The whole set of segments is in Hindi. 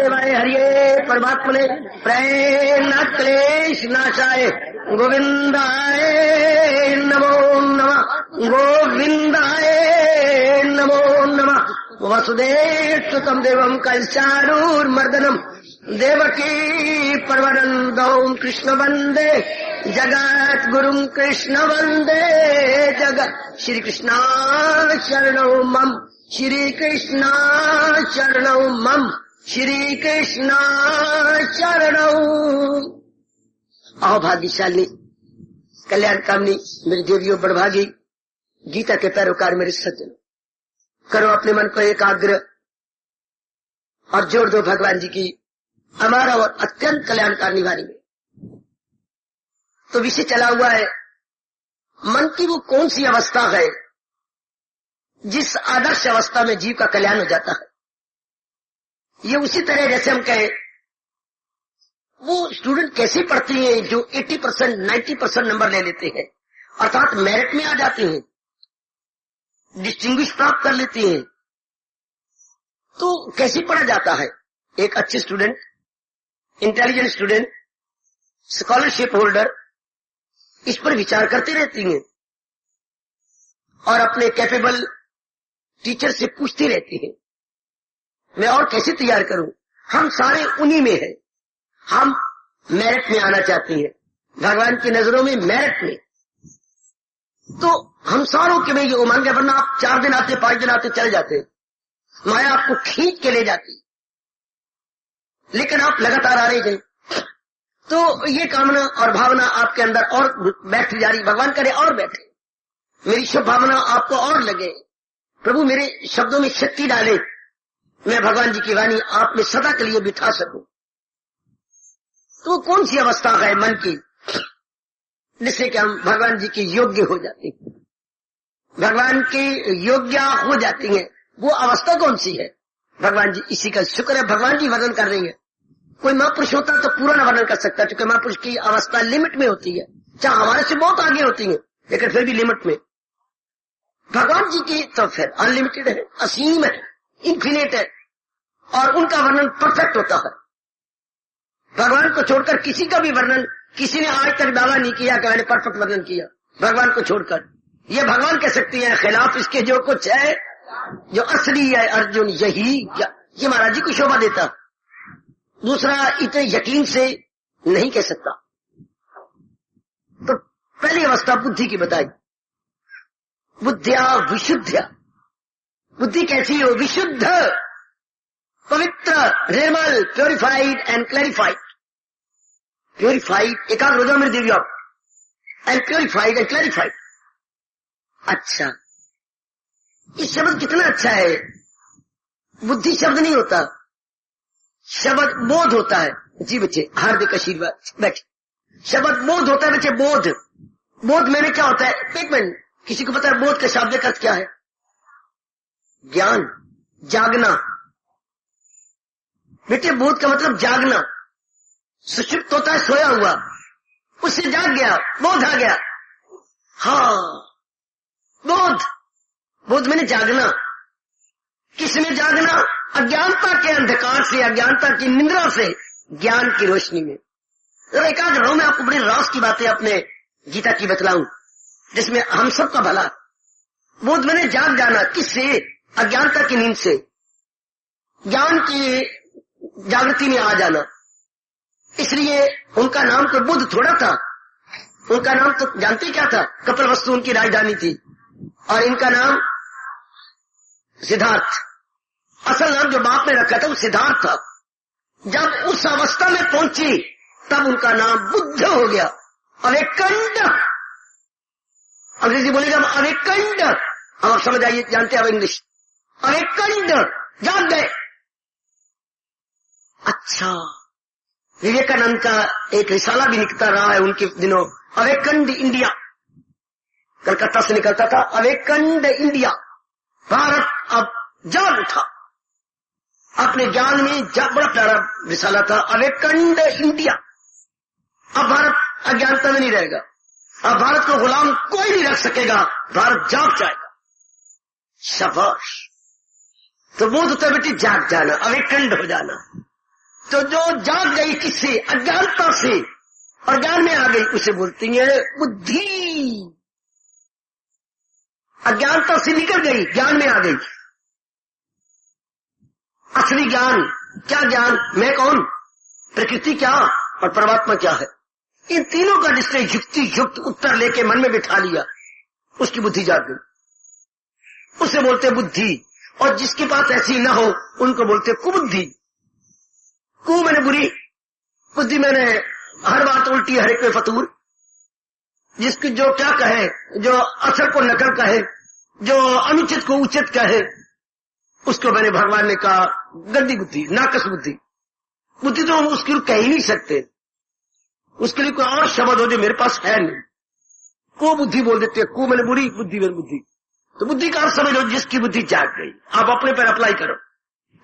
वासुदेवाय हरिये परमात्मने प्रेरणा क्लेश नाशाय गोविंदाय नमो नमः, गोविंदाय नमो नमः। वसुदेव सुतम देवम कैचारूर्मर्दनम देवकी परमानंदौ कृष्ण वंदे जगत गुरुम कृष्ण वंदे जगत। श्री कृष्णा शरणौ मम, श्री कृष्णा शरणौ मम, श्री कृष्णा शरणौ। आओ भाग्यशाली कल्याण कामनी मेरी देवियों बड़भागी गीता के पैरोकार मेरे सज्जन, करो अपने मन को एकाग्र और जोड़ दो भगवान जी की हमारा और अत्यंत कल्याणकारी वाणी में। तो विषय चला हुआ है मन की वो कौन सी अवस्था है जिस आदर्श अवस्था में जीव का कल्याण हो जाता है। ये उसी तरह जैसे हम कहें वो स्टूडेंट कैसे पढ़ती हैं जो 80% 90% नंबर ले लेते हैं, अर्थात मेरिट में आ जाती हैं, डिस्टिंग्विश प्राप्त कर लेती हैं। तो कैसे पढ़ा जाता है? एक अच्छे student, intelligent student, scholarship holder इस पर विचार करती रहती हैं और अपने कैपेबल टीचर से पूछती रहती हैं मैं और कैसे तैयार करूं। हम सारे उन्हीं में हैं, हम मेरिट में आना चाहती हैं, भगवान की नजरों में मेरिट में। तो हम सारों के में ये उमंग है, वरना आप 4 दिन आते 5 दिन आते चले जाते, माया आपको खींच के ले जाती, लेकिन आप लगातार आ रहे गए। तो ये कामना और भावना आपके अंदर और बैठ जा रही, भगवान करे और बैठे, मेरी शुभ भावना आपको और लगे, प्रभु मेरे शब्दों में शक्ति डाले, मैं भगवान जी की वाणी आप में सदा के लिए बिठा सकूं। तो कौन सी अवस्था है मन की जिससे कि हम भगवान जी के योग्य हो जाते हैं, भगवान के योग्य हो जाती हैं? वो अवस्था कौन सी है? भगवान जी इसी का शुक्र है, भगवान जी वर्णन कर रही है। कोई महापुरुष होता तो पूरा न वर्णन कर सकता, क्योंकि महापुरुष की अवस्था लिमिट में होती है, चाहे हमारे से बहुत आगे होती है लेकिन फिर भी लिमिट में। भगवान जी की तो फिर अनलिमिटेड है, असीम है, इन्फिनिट है, और उनका वर्णन परफेक्ट होता है। भगवान को छोड़कर किसी का भी वर्णन किसी ने आज तक दावा नहीं किया कि मैंने परफेक्ट वर्णन किया। भगवान को छोड़कर ये भगवान कह सकती है, खिलाफ इसके जो कुछ है, जो असली है अर्जुन यही क्या, ये महाराज जी को शोभा देता, दूसरा इतने यकीन से नहीं कह सकता। तो पहली अवस्था बुद्धि की बताई, बुद्धिया विशुद्ध्या। बुद्धि कैसी हो? विशुद्ध, पवित्र, निर्मल, प्योरिफाइड एंड क्लैरिफाइड। प्योरिफाइड, एकाग्र हो जाओ मेरी देवी आप, एंड प्योरिफाइड एंड क्लैरिफाइड। अच्छा, ये शब्द कितना अच्छा है। बुद्धि शब्द नहीं होता, शब्द बोध होता है। जी बच्चे हार्दिक आशीर्वाद बैठे। शब्द बोध होता है बच्चे, बोध। बोध मैंने क्या होता है? एक मिनट, किसी को पता है बोध का शाब्दिक अर्थ क्या है? ज्ञान, जागना। बेटे बोध का मतलब जागना। सुषुप्त होता है सोया हुआ, उससे जाग गया, बोध आ गया। हाँ, बोध, बोध मैंने जागना। किसमें जागना? अज्ञानता के अंधकार से, अज्ञानता की निंद्रा से ज्ञान की रोशनी में। जरा एकाग्र रहो, मैं आपको बड़ी रास की बातें अपने गीता की बतलाऊं जिसमें हम सबका भला। बोध मैंने जाग जाना, किससे? अज्ञानता की नींद से ज्ञान की जागृति में आ जाना। इसलिए उनका नाम तो बुद्ध थोड़ा था, उनका नाम तो जानते क्या था? कपिलवस्तु उनकी राजधानी थी, और इनका नाम सिद्धार्थ। असल नाम जो बाप ने रखा था वो सिद्धार्थ था। जब उस अवस्था में पहुंची तब उनका नाम बुद्ध हो गया, अवेकंड। अंग्रेजी बोलेगा अवेकंड, हम आप समझ आइए, जानते हैं अब इंग्लिश। अवेकंड, जाग गए। अच्छा, विवेकानंद का एक रिसाला भी निकलता रहा है उनके दिनों, अवेकंड इंडिया, कलकत्ता से निकलता था, अवेकंड इंडिया। भारत अब जाग उठा अपने ज्ञान में, बड़ा प्यारा रिसाला था, अवेकंड इंडिया। अब भारत अज्ञानता में नहीं रहेगा, अब भारत को गुलाम कोई नहीं रख सकेगा, भारत जाग जाएगा। शाबाश। तो बोध होता है बेटी जाग जाना, अवेकंड हो जाना। तो जो जाग गई किससे? अज्ञानता से, और ज्ञान में आ गई, उसे बोलती है बुद्धि। अज्ञानता से निकल गई, ज्ञान में आ गई। असली ज्ञान क्या? ज्ञान मैं कौन, प्रकृति क्या और परमात्मा क्या है, इन तीनों का जिसने युक्ति युक्त उत्तर लेके मन में बिठा लिया, उसकी बुद्धि जाग गई, उसे बोलते बुद्धि। और जिसके पास ऐसी न हो उनको बोलते कुबुद्धि। कु मैंने बुरी, बुद्धि मैंने हर बात उल्टी, हर एक पे फतूर, जिसकी जो क्या कहे, जो असल को नकल कहे, जो अनुचित को उचित कहे, उसको मैंने भगवान ने कहा गंदी बुद्धि, नाकस बुद्धि। बुद्धि तो हम उसके लिए कह ही नहीं सकते, उसके लिए कोई और शब्द हो जो मेरे पास है नहीं। को बुद्धि बोल देते, को मैंने बुरी, बुद्धि मैंने बुद्धि। तो बुद्धि का अर्थ समझो जिसकी बुद्धि जाग गई। आप अपने पर अप्लाई करो।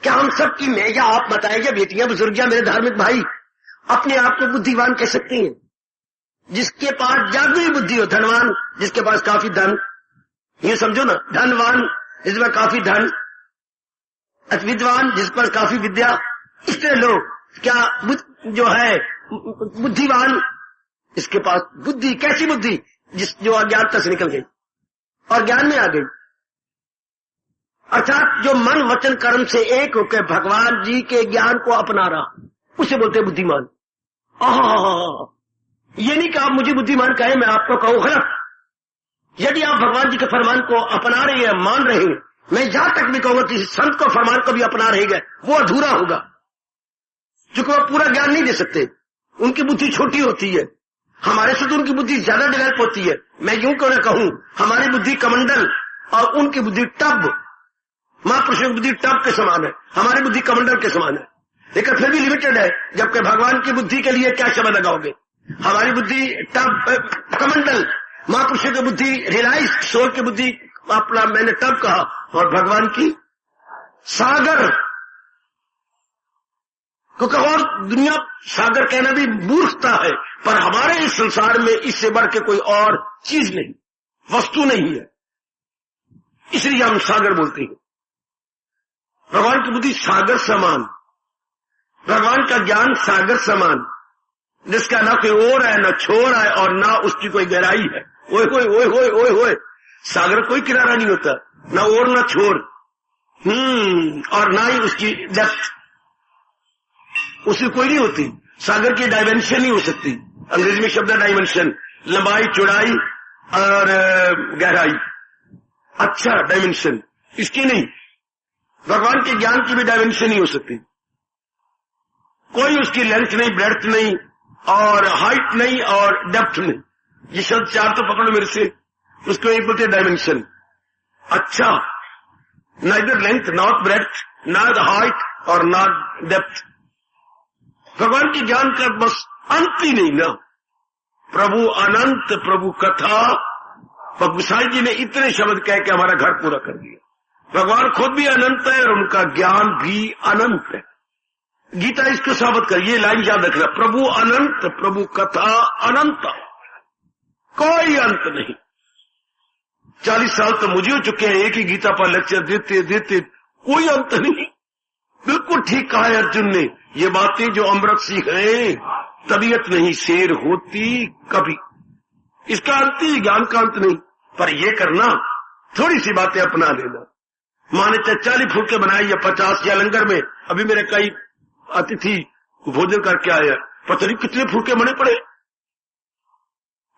क्या हम सब की, मैं या आप बताएंगे, बेटियां बुजुर्ग या मेरे धार्मिक भाई, अपने आप को बुद्धिवान कह सकते हैं? जिसके पास जागृत बुद्धि हो, धनवान, जिसके पास काफी धन, ये समझो ना, धनवान जिसमें काफी धन, विद्वान जिसके पास काफी विद्या, इस तरह लोग क्या जो है बुद्धिवान, इसके पास बुद्धि। कैसी बुद्धि? जो अज्ञानता से निकल गई और ज्ञान में आ गई, अर्थात जो मन वचन कर्म से एक होकर भगवान जी के ज्ञान को अपना रहा, उसे बोलते बुद्धिमान। ये नहीं कि आप मुझे बुद्धिमान कहे, मैं आपको कहूं गलत। यदि आप भगवान जी के फरमान को अपना रहे हैं, मान रहे हैं, मैं यहां तक भी कहूंगा कि संत को फरमान को भी अपना रहेगा, वो अधूरा होगा, क्योंकि वो पूरा ज्ञान नहीं दे सकते, उनकी बुद्धि छोटी होती है। हमारे से तो उनकी बुद्धि ज्यादा डेवलप होती है। मैं यूं क्यों न कहूं, हमारी बुद्धि कमंडल और उनकी बुद्धि टब, महापुरुषों की बुद्धि टब के समान है, हमारी बुद्धि कमंडल के समान है, लेकिन फिर भी लिमिटेड है। जबकि भगवान की बुद्धि के लिए क्या शब्द लगाओगे? हमारी बुद्धि टब कमंडल, महापुरुषों की बुद्धि रिलायंस, सोल की बुद्धि अपना मैंने टब कहा, और भगवान की सागर। क्योंकि और दुनिया सागर कहना भी मूर्खता है, पर हमारे इस संसार में इससे बढ़ के कोई और चीज नहीं, वस्तु नहीं है, इसलिए हम सागर बोलते हैं। भगवान की बुद्धि सागर समान, भगवान का ज्ञान सागर समान, जिसका ना कोई ओर है, ना छोर है, और ना उसकी कोई गहराई है। ओए होए ओए होए ओए होए, सागर कोई किनारा नहीं होता, ना ओर ना छोर, और ना ही उसकी डेप्थ, उसकी कोई नहीं होती। सागर की डायमेंशन नहीं हो सकती, अंग्रेजी में शब्द है डायमेंशन, लंबाई, चौड़ाई और गहराई। अच्छा डायमेंशन इसकी नहीं, भगवान के ज्ञान की भी डायमेंशन नहीं हो सकती, कोई उसकी लेंथ नहीं, ब्रेड्थ नहीं, और हाइट नहीं, और डेप्थ नहीं। ये शब्द चार तो पकड़ो मेरे से, उसको एक बोलते डायमेंशन। अच्छा, neither length, not breadth, not height और नॉट डेप्थ। भगवान के ज्ञान का बस अंत ही नहीं ना। प्रभु अनंत, प्रभु कथा, गोसाई जी ने इतने शब्द कह के हमारा घर पूरा कर दिया। भगवान खुद भी अनंत है और उनका ज्ञान भी अनंत है। गीता इसको साबित कर, ये लाइन याद रखना, प्रभु अनंत, प्रभु कथा अनंत, कोई अंत नहीं। 40 साल तो मुझे हो चुके हैं एक ही गीता पर लेक्चर देते देते, कोई अंत नहीं। बिल्कुल ठीक कहा है अर्जुन ने, ये बातें जो अमृत सी है, तबीयत नहीं शेर होती कभी, इसका अंत ही ज्ञान का अंत नहीं। पर ये करना, थोड़ी सी बातें अपना लेना, माने 40 फुलके बनाए या 50, या लंगर में अभी मेरे कई अतिथि भोजन करके आया, पता नहीं कितने फुलके बने पड़े,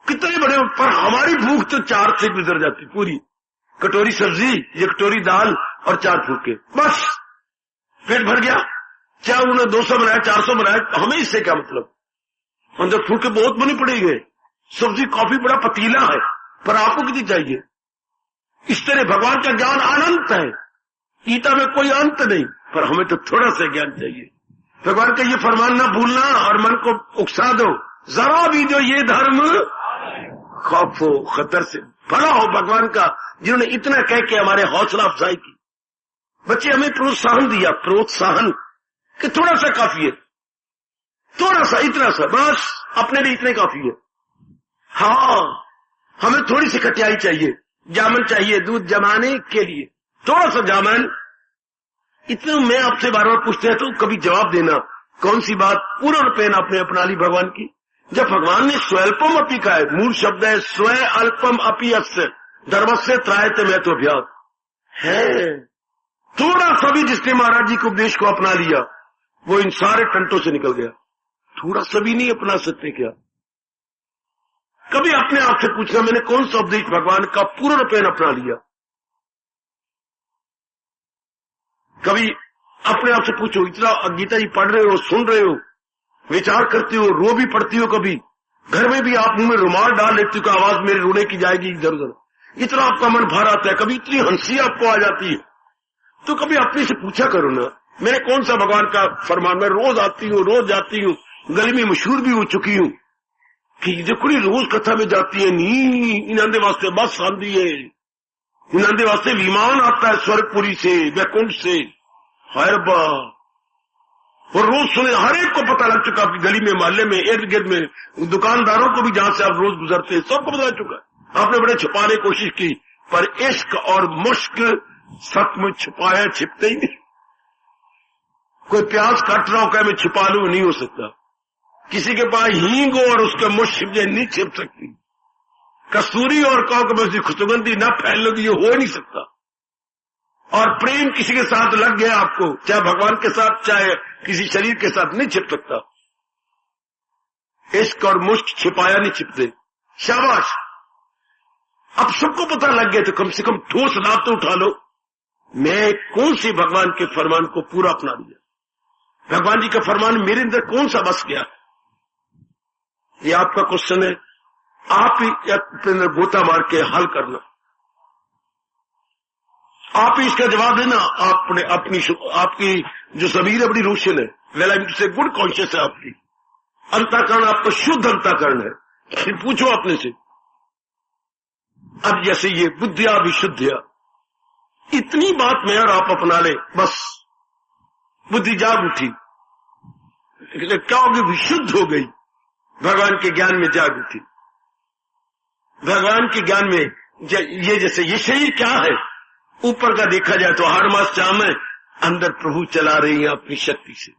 कितने बड़े, पर हमारी भूख तो 4 से गुजर जाती पूरी। कटोरी सब्जी, ये कटोरी दाल और 4 फुलके, बस पेट भर गया। चाहे उन्होंने 200 बनाया, 400 बनाया, हमें इससे क्या मतलब। अंदर फुलके बहुत बने पड़ेंगे, सब्जी काफी बड़ा पतीला है, पर आपको कितनी चाहिए। इस तरह भगवान का ज्ञान अनंत है, गीता में कोई अंत नहीं, पर हमें तो थोड़ा सा ज्ञान चाहिए। भगवान का ये फरमान ना भूलना और मन को उकसा दो, जरा भी जो ये धर्म खौफ हो, खतर से भरा हो भगवान का, जिन्होंने इतना कह के हमारे हौसला अफजाई की। बच्चे हमें प्रोत्साहन दिया, प्रोत्साहन कि थोड़ा सा काफी है, थोड़ा सा, इतना सा, बस अपने लिए इतने काफी है। हाँ, हमें थोड़ी सी खटियाई चाहिए, जामन चाहिए दूध जमाने के लिए, थोड़ा सा जामन। इतने मैं आपसे बार बार पूछते हैं तो कभी जवाब देना, कौन सी बात? पूर्णपेन आपने अपना ली भगवान की। जब भगवान ने स्वल्पम अपी कहा है, मूल शब्द है स्व अल्पम अपी अस्य धर्मस्य त्रायते में तो अभ्यास है। थोड़ा सा भी जिसने महाराज जी के उपदेश को अपना लिया वो इन सारे टंटों से निकल गया। थोड़ा सा भी नहीं अपना सकते क्या? कभी अपने आप से पूछना, मैंने कौन सा उपदेश भगवान का पूर्णपेन अपना लिया? कभी अपने आप से पूछो, इतना गीता जी पढ़ रहे हो, सुन रहे हो, विचार करती हो, रो भी पड़ती हो, कभी घर में भी आप मुंह में रुमाल डाल लेती हो कि आवाज मेरी रोने की जाएगी इधर उधर, इतना आपका मन भर आता है, कभी इतनी हंसी आपको आ जाती है, तो कभी अपने से पूछा करो ना, मैंने कौन सा भगवान का फरमान? मैं रोज आती हूँ, रोज जाती हूँ, गली में मशहूर भी हो चुकी हूँ कि देखो रोज कथा में जाती है, नी इन्होंने वास्ते बस आंदी है, इन्होंने वास्ते विमान आता है स्वर्गपुरी से, वैकुंठ से, हरबा, और रोज सुने, हर एक को पता लग चुका आपकी गली में, मोहल्ले में, इर्द गिर्द में, दुकानदारों को भी जहां से आप रोज गुजरते हैं सबको पता लग चुका। आपने बड़े छुपाने की कोशिश की, पर इश्क और मुश्क सचमुच छुपाया छिपते ही नहीं। कोई प्याज काट रहा हो क्या मैं छुपा लूं, नहीं हो सकता। किसी के पास हींग हो और उसका मुश्क नहीं छिप सकती। कस्तूरी और कौकब की खुशगंधी न फैल लगी, ये हो नहीं सकता। और प्रेम किसी के साथ लग गया आपको, चाहे भगवान के साथ चाहे किसी शरीर के साथ, नहीं छिप सकता। इश्क और मुश्क छिपाया नहीं छिपते। शाबाश, अब सबको पता लग गया तो कम से कम ठोस लाभ तो उठा लो, मैं कौन सी भगवान के फरमान को पूरा अपना लिया, भगवान जी का फरमान मेरे अंदर कौन सा बस गया। ये आपका क्वेश्चन है, आप ही अपने अंदर गोता मार के हल करना, आप ही इसका जवाब देना। आपने आपकी जो जमीर है बड़ी रोशन है, वेल से गुड कॉन्शियस है, आपकी अंतःकरण आपका शुद्ध अंतःकरण है। फिर पूछो अपने से, अब जैसे ये बुद्धिया विशुद्धिया, इतनी बात में और आप अपना ले, बस बुद्धि जाग उठी, क्या होगी? विशुद्ध हो गई, भगवान के ज्ञान में जाग उठी। भगवान के ज्ञान में ये जैसे ये शरीर क्या है, ऊपर का देखा जाए तो हर मास चाम है, अंदर प्रभु चला रही है अपनी शक्ति से।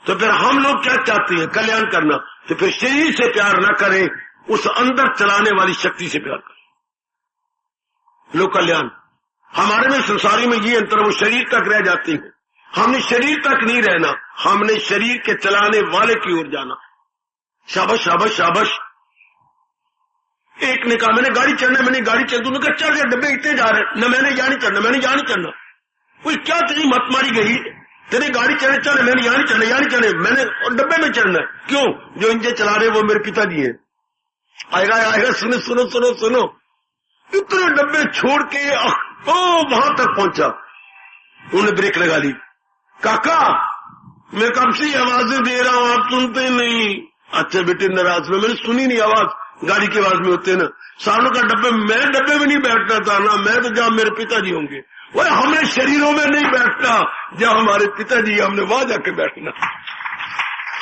तो फिर हम लोग क्या चाहते हैं? कल्याण करना। तो फिर शरीर से प्यार ना करें, उस अंदर चलाने वाली शक्ति से प्यार करें। लोग कल्याण, हमारे में संसारी में ये अंतर, वो शरीर तक रह जाती है। हमने शरीर तक नहीं रहना, हमने शरीर के चलाने वाले की ओर जाना। शाबाश शाबाश शाबाश। एक ने कहा मैंने गाड़ी चढ़ना, मैंने गाड़ी चल, तूने कहा चढ़, डब्बे इतने जा रहे, न मैंने यहाँ नहीं चढ़ना, मैंने यहाँ नहीं चढ़ना। कोई क्या तेरी मत मारी गई, तेरे गाड़ी चढ़े चढ़े, मैंने यहाँ नहीं चढ़ना, यहाँ नहीं चढ़े, मैंने डब्बे में चढ़ना। क्यों? जो इंजन चला रहे वो मेरे पिताजी है। आएगा आएगा, सुनो सुनो सुनो सुनो, इतने डब्बे छोड़ के वहां तक पहुंचा, उन्होंने ब्रेक लगा ली। काका मैं कब से आवाजें दे रहा हूं, आप सुनते नहीं। अच्छा बेटे नाराज में, मैंने सुनी नहीं आवाज, गाड़ी की आवाज में होते ना। सालों का डब्बे, मैं डब्बे में नहीं बैठता था ना, मैं तो जहां मेरे पिताजी होंगे, वो हमने शरीरों में नहीं बैठना, जहां हमारे पिताजी हमने वहां जाके बैठना,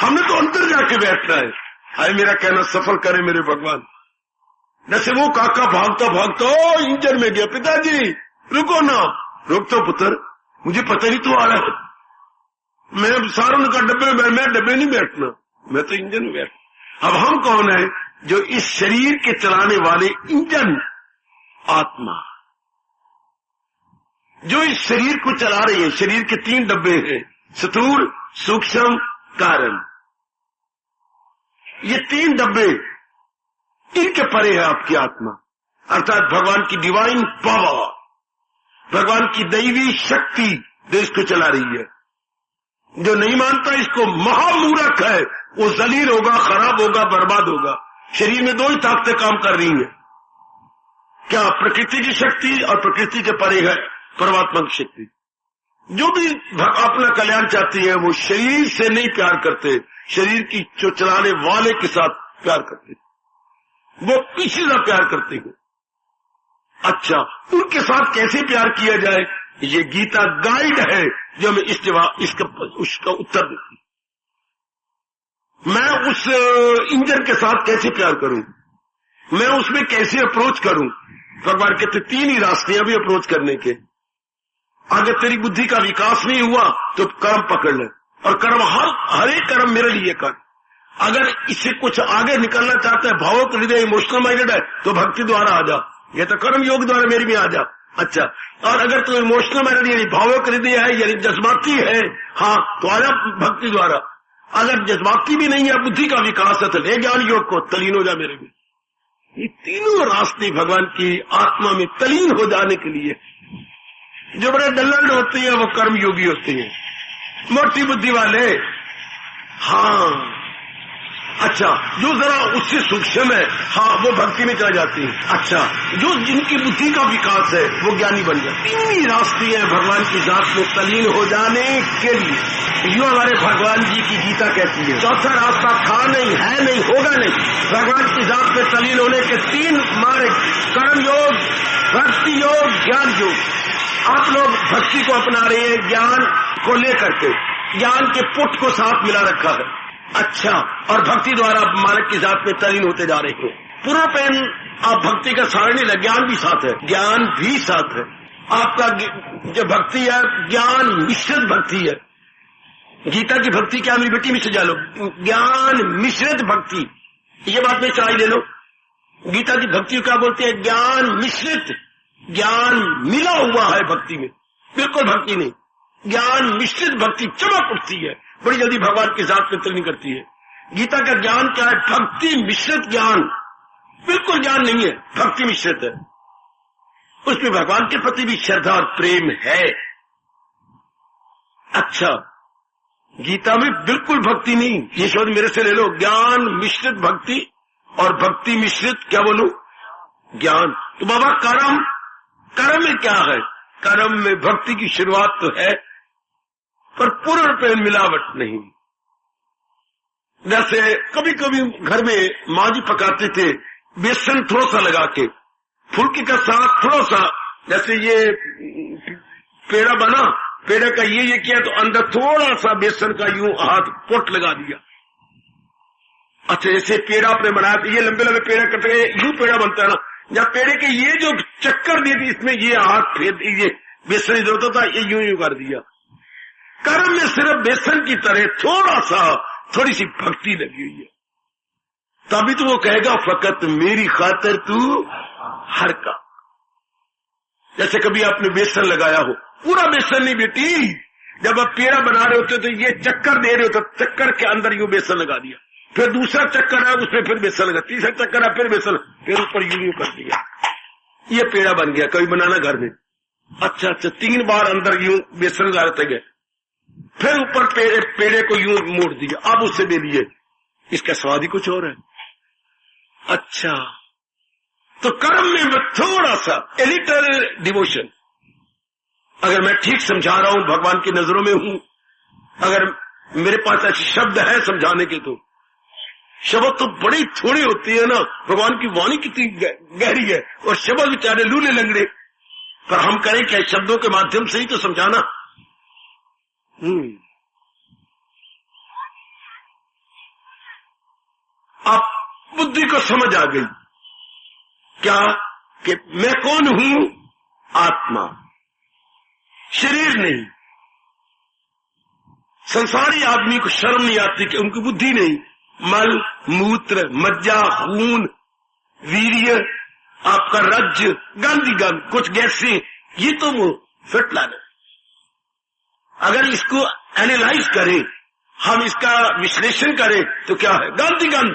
हमने तो अंदर जाके बैठना है। हाय मेरा कहना सफल करे मेरे भगवान। जैसे वो काका भागता भागता इंजन में गया, पिताजी रुको ना। रुक तो पुत्र, मुझे पता नहीं तू आ रहा है, मैं सारों का डब्बे में, मैं डब्बे नहीं बैठना, मैं तो इंजन में बैठ। अब हम कौन है? जो इस शरीर के चलाने वाले इंजन, आत्मा, जो इस शरीर को चला रही है। शरीर के 3 डब्बे हैं, स्थूल, सूक्ष्म, कारण। ये 3 डब्बे, इनके परे है आपकी आत्मा, अर्थात भगवान की डिवाइन पावर, भगवान की दैवी शक्ति जो इसको चला रही है। जो नहीं मानता इसको महामूर्ख है, वो जलील होगा, खराब होगा, बर्बाद होगा। शरीर में 2 ही ताकतें काम कर रही हैं, क्या? प्रकृति की शक्ति और प्रकृति के परे है परमात्मा की शक्ति। जो भी अपना कल्याण चाहती है वो शरीर से नहीं प्यार करते, शरीर की जो चलाने वाले के साथ प्यार करते, वो किसी से प्यार करते हैं। अच्छा, उनके साथ कैसे प्यार किया जाए? ये गीता गाइड है जो हमें उसका उत्तर देती। मैं उस इंजन के साथ कैसे प्यार करूं, मैं उसमें कैसे अप्रोच करूं? भगवान कहते 3 ही रास्ते हैं अभी अप्रोच करने के। अगर तेरी बुद्धि का विकास नहीं हुआ तो कर्म पकड़ ले, और कर्म हर एक कर्म मेरे लिए कर। अगर इससे कुछ आगे निकलना चाहता है, भावुक हृदय इमोशनल माइंडेड है, तो भक्ति द्वारा आ जा, ये तो कर्म योग द्वारा मेरे में आ जा। अच्छा, और अगर तू इमोशनल माइंडेड यानी भावुक हृदय है यानी जज्बाती है, हाँ तो आ जा भक्ति द्वारा। अगर जज्बाती भी नहीं है, बुद्धि का विकास है, तो ले ज्ञान योग को, तलीन हो जा मेरे में। ये तीनों रास्ते भगवान की आत्मा में तलीन हो जाने के लिए। जो बड़े डल्लड़ होते हैं वो कर्म योगी होते हैं, मोटी बुद्धि वाले। हाँ अच्छा, जो जरा उससे सूक्ष्म है, हाँ वो भक्ति में चला जाती है। अच्छा, जो जिनकी बुद्धि का विकास है वो ज्ञानी बन जाते। तीन ही रास्ते हैं भगवान की जात में तलीन हो जाने के लिए। यो हमारे भगवान जी की गीता कहती है, चौथा रास्ता था नहीं, है नहीं, होगा नहीं। भगवान की जात में तलीन होने के तीन मार्ग, कर्म योग, भक्ति योग, ज्ञान योग। आप लोग भक्ति को अपना रहे हैं ज्ञान को लेकर के, ज्ञान के पुट को साथ मिला रखा है। अच्छा, और भक्ति द्वारा मार्ग की जात में तलीन होते जा रहे हैं। पूरा पेन आप भक्ति का सारा नहीं है, ज्ञान भी साथ है, ज्ञान भी साथ है। आपका जो भक्ति है ज्ञान मिश्रित भक्ति है। गीता की भक्ति क्या मेरी बेटी में से जानो, ज्ञान मिश्रित भक्ति, ये बात में चाय ले लो। गीता की भक्ति क्या बोलते हैं, ज्ञान मिश्रित, ज्ञान मिला हुआ है भक्ति में, बिल्कुल भक्ति नहीं, ज्ञान मिश्रित भक्ति चमक उठती है, बड़ी जल्दी भगवान की जात में तलीन करती है। गीता का ज्ञान क्या है, भक्ति मिश्रित ज्ञान, बिल्कुल ज्ञान नहीं है, भक्ति मिश्रित है। उसमें भगवान के प्रति भी श्रद्धा और प्रेम है। अच्छा, गीता में बिल्कुल भक्ति नहीं, ये शब्द मेरे से ले लो, ज्ञान मिश्रित भक्ति और भक्ति मिश्रित क्या बोलूं, ज्ञान। तो बाबा कर्म में क्या है, कर्म में भक्ति की शुरुआत तो है पर पूर्ण रूप में मिलावट नहीं। जैसे कभी कभी घर में माँ जी पकाते थे, बेसन थोड़ा सा लगा के, फुल्की का साथ थोड़ा सा, जैसे ये पेड़ा बना, पेड़े का ये किया तो अंदर थोड़ा सा बेसन का यूं हाथ पोट लगा दिया। अच्छा, जैसे पेड़ा आपने बनाया तो ये लंबे लंबे पेड़ा करते हैं, यूं पेड़ा बनता है ना, जब पेड़े के ये जो चक्कर दी थी इसमें ये हाथ फेर दीजिए, बेसन ही होता था, ये यूं कर दिया। कर्म में सिर्फ बेसन की तरह थोड़ी सी भक्ति लगी हुई है, तभी तो वो कहेगा फकत मेरी खातिर तू हर का। जैसे कभी आपने बेसन लगाया हो, पूरा बेसन नहीं बेटी, जब आप पेड़ा बना रहे होते तो ये चक्कर दे रहे होते, चक्कर के अंदर यूं बेसन लगा दिया, फिर दूसरा चक्कर है उसमें फिर बेसन लगा, तीसरा चक्कर है फिर बेसन, फिर ऊपर यूं कर दिया, ये पेड़ा बन गया। कभी बनाना घर में, अच्छा 3 बार अंदर यूं बेसन डालते गए, फिर ऊपर पेड़े को यूं मोड़ दिया, अब उससे दे दिए, इसका स्वाद ही कुछ और है। अच्छा, तो कर्म में थोड़ा सा एलिटल डिवोशन, अगर मैं ठीक समझा रहा हूं, भगवान की नजरों में हूं, अगर मेरे पास ऐसे शब्द है समझाने के, तो शब्द तो बड़ी थोड़ी होती है ना, भगवान की वाणी कितनी गहरी है, और शब्द बेचारे लूले लंगड़े, पर हम करें क्या, शब्दों के माध्यम से ही तो समझाना। अब बुद्धि को समझ आ गई क्या कि मैं कौन हूं, आत्मा, शरीर नहीं। संसारी आदमी को शर्म नहीं आती कि उनकी बुद्धि नहीं, मल मूत्र मज्जा खून वीर्य आपका रज गंद ही गंद, कुछ गैसें, ये तो वो फिट लाना। अगर इसको एनालाइज करें, हम इसका विश्लेषण करें तो क्या है, गंद ही गंद।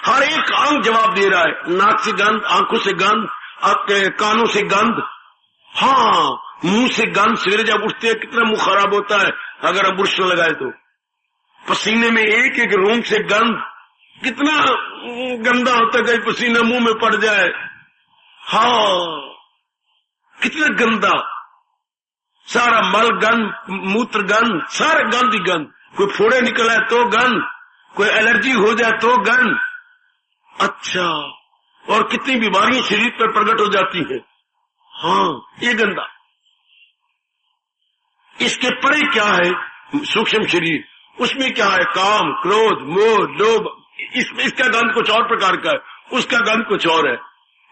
हर एक अंग जवाब दे रहा है, नाक से गंध, आंखों से गंध, आपके कानों से गंध, हाँ मुंह से गंध, सवेरे जब उठते हैं कितना मुंह खराब होता है अगर हम बुरश लगाए तो, पसीने में एक एक रोम से गंध, कितना गंदा होता है, कहीं पसीना मुंह में पड़ जाए, हाँ कितना गंदा, सारा मल गंध, मूत्र गंध, सारे गंध ही गंध, कोई फोड़े निकल आए तो गंध, कोई एलर्जी हो जाए तो गंध। अच्छा, और कितनी बीमारियां शरीर पर प्रकट हो जाती है, हाँ ये गंदा। इसके परे क्या है सूक्ष्म शरीर, उसमें क्या है, काम क्रोध मोह लोभ, इसका गंध कुछ और प्रकार का है, उसका गंध कुछ और है।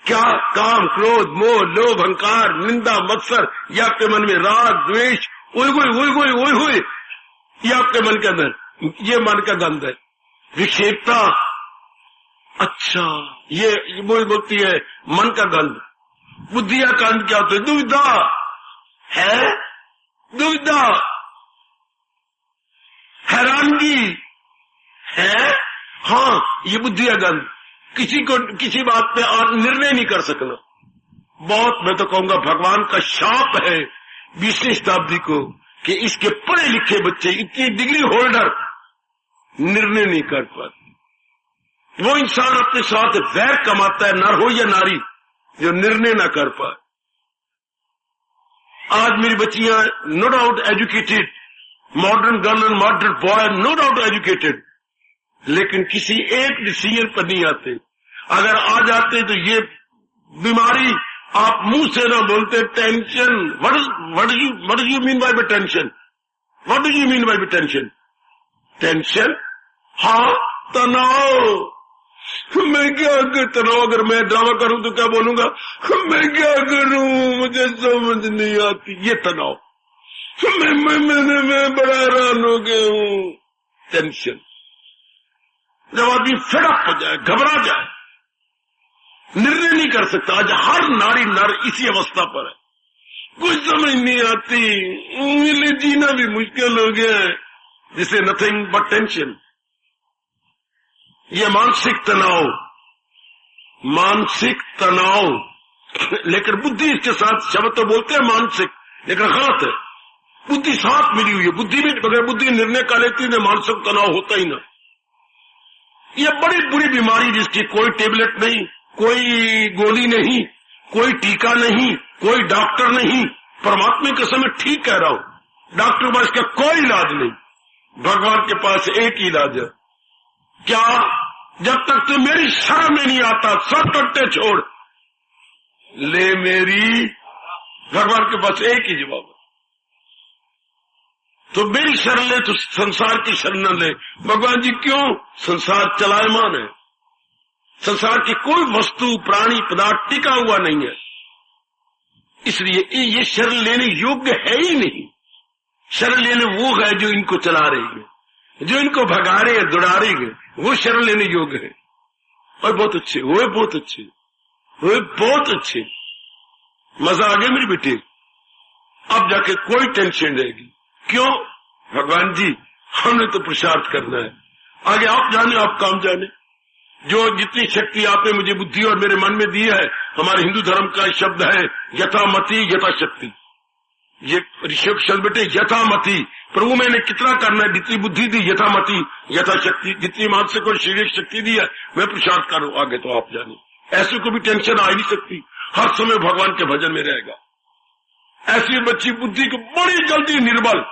क्या, काम क्रोध मोह लोभ अहंकार निंदा मत्सर, या आपके मन में राग द्वेष, ओए होए ये आपके मन के अंदर, ये मन का गंध है। विक्षेपता, अच्छा ये वो बोलती है मन का गंध। बुद्धिया का अंत क्या होता है? दुविधा है, दुविधा, हैरानगी है। हाँ, ये बुद्धिया गंध, किसी को किसी बात पे आप निर्णय नहीं कर सकना। बहुत, मैं तो कहूंगा भगवान का शाप है 20वीं शताब्दी को कि इसके पढ़े लिखे बच्चे, इतनी डिग्री होल्डर निर्णय नहीं कर पाते। वो इंसान अपने साथ वैर कमाता है, नर हो या नारी, जो निर्णय ना कर पाए। आज मेरी बच्चियां no doubt educated, modern girl and modern boy no doubt educated, लेकिन किसी एक डिसीजन पर नहीं आते। अगर आ जाते तो ये बीमारी आप मुंह से ना बोलते, tension. What do you mean by tension? What do you mean by tension? Tension, हाँ, तनाव। मैं क्या तनाव? अगर मैं ड्रामा करूं तो क्या बोलूंगा? मैं क्या करूं, मुझे समझ नहीं आती। ये तनाव, मैं बड़ा हैरान हो गया हूं। टेंशन। जब आदमी फेडअप हो जाए, घबरा जाए, निर्णय नहीं कर सकता। आज हर नारी नर इसी अवस्था पर है, कुछ समझ नहीं आती, मिले जीना भी मुश्किल हो गया है। जिसे नथिंग बट टेंशन। ये मानसिक तनाव, मानसिक तनाव। लेकिन बुद्धि इसके साथ, शब्द तो बोलते हैं मानसिक, लेकिन गलत है। बुद्धि साथ मिली हुई है। बुद्धि भी बगैर बुद्धि निर्णय कर लेती है, मानसिक तनाव होता ही ना। ये बड़ी बुरी बीमारी जिसकी कोई टेबलेट नहीं, कोई गोली नहीं, कोई टीका नहीं, कोई डॉक्टर नहीं। परमात्मा के समय ठीक कह रहा हूं, डॉक्टर के पास का कोई इलाज नहीं, भगवान के पास एक ही इलाज है। क्या? जब तक तो मेरी शरण में नहीं आता, सब टट्टे छोड़ ले मेरी। भगवान के पास एक ही जवाब है, तो मेरी शरण ले तो संसार की शरण न ले। भगवान जी क्यों? संसार चलायमान है, संसार की कोई वस्तु प्राणी पदार्थ टिका हुआ नहीं है, इसलिए ये शरण लेने योग्य है ही नहीं। शरण लेने वो है जो इनको चला रही है, जो इनको भगा रहे हैं, दुड़ा रही है, वो शरण लेने योग्य है। और बहुत अच्छे, वो बहुत अच्छे, वो बहुत अच्छे। मजा आ गया मेरी बेटी। अब जाके कोई टेंशन रहेगी। क्यों? भगवान जी हमने तो पुरुषार्थ करना है, आगे आप जाने, आप काम जाने। जो जितनी शक्ति आपने मुझे बुद्धि और मेरे मन में दी है, हमारे हिंदू धर्म का शब्द है यथामति यथाशक्ति। ये ऋषभ शब्द बेटे यथामति, प्रभु मैंने कितना करना है, जितनी बुद्धि दी यथामति यथाशक्ति, जितनी मानसिक और शारीरिक शक्ति दी है मैं पुरुषार्थ करूं, आगे तो आप जाने। ऐसे को भी टेंशन आ ही नहीं सकती, हर समय भगवान के भजन में रहेगा। ऐसी बच्ची बुद्धि को बड़ी जल्दी निर्बल,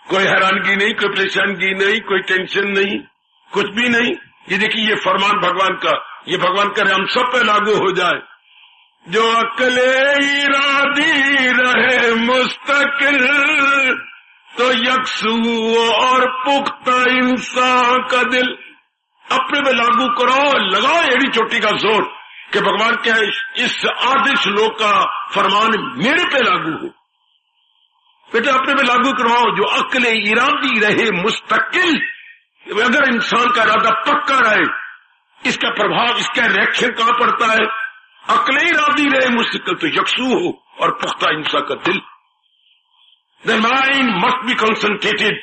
कोई हैरानगी नहीं, कोई परेशानगी नहीं, कोई टेंशन नहीं, कुछ भी नहीं। ये देखिए, ये फरमान भगवान का, ये भगवान करे हम सब पे लागू हो जाए। जो अकले इरादी रहे मुस्तकिल, तो यकसू और पुख्ता इंसान का दिल। अपने में लागू करो, लगाओ एड़ी चोटी का जोर कि भगवान क्या इस आधे श्लोक का फरमान मेरे पे लागू हो। बेटे अपने में लागू करवाओ। जो अकले इरादी रहे मुस्तकिल, अगर इंसान का इरादा पक्का रहे, इसका प्रभाव, इसका रिएक्शन कहां पड़ता है? अकले इरादी रहे मुस्तकिल, तो यकसू हो और पुख्ता इंसान का दिल। The mind must be concentrated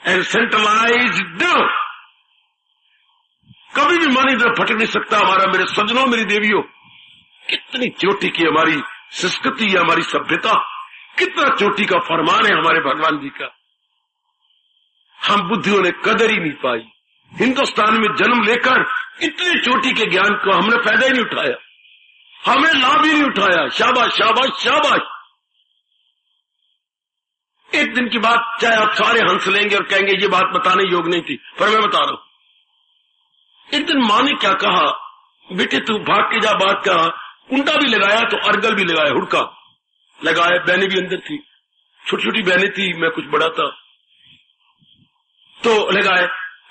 and centralised. कभी भी मन इधर भटक नहीं सकता हमारा। मेरे सज्जनों, मेरी देवियों, कितनी चोटी की हमारी संस्कृति है, हमारी सभ्यता, कितना चोटी का फरमान है हमारे भगवान जी का। हम बुद्धियों ने कदर ही नहीं पाई। हिंदुस्तान में जन्म लेकर इतने चोटी के ज्ञान को हमने फायदा ही नहीं उठाया, हमें लाभ ही नहीं उठाया। शाबाश शाबाश शाबाश। एक दिन की बात चाहे आप सारे हंस लेंगे और कहेंगे ये बात बताने योग्य नहीं थी, पर मैं बता रहा हूं। एक दिन मां ने क्या कहा, बेटे तू भाग के जा, बात कहा। कुंडा भी लगाया तो अर्गल भी लगाया, हुड़का लगाया, बहनें भी अंदर थी, छोटी छोटी बहनें थी, मैं कुछ बड़ा था, तो लगाए।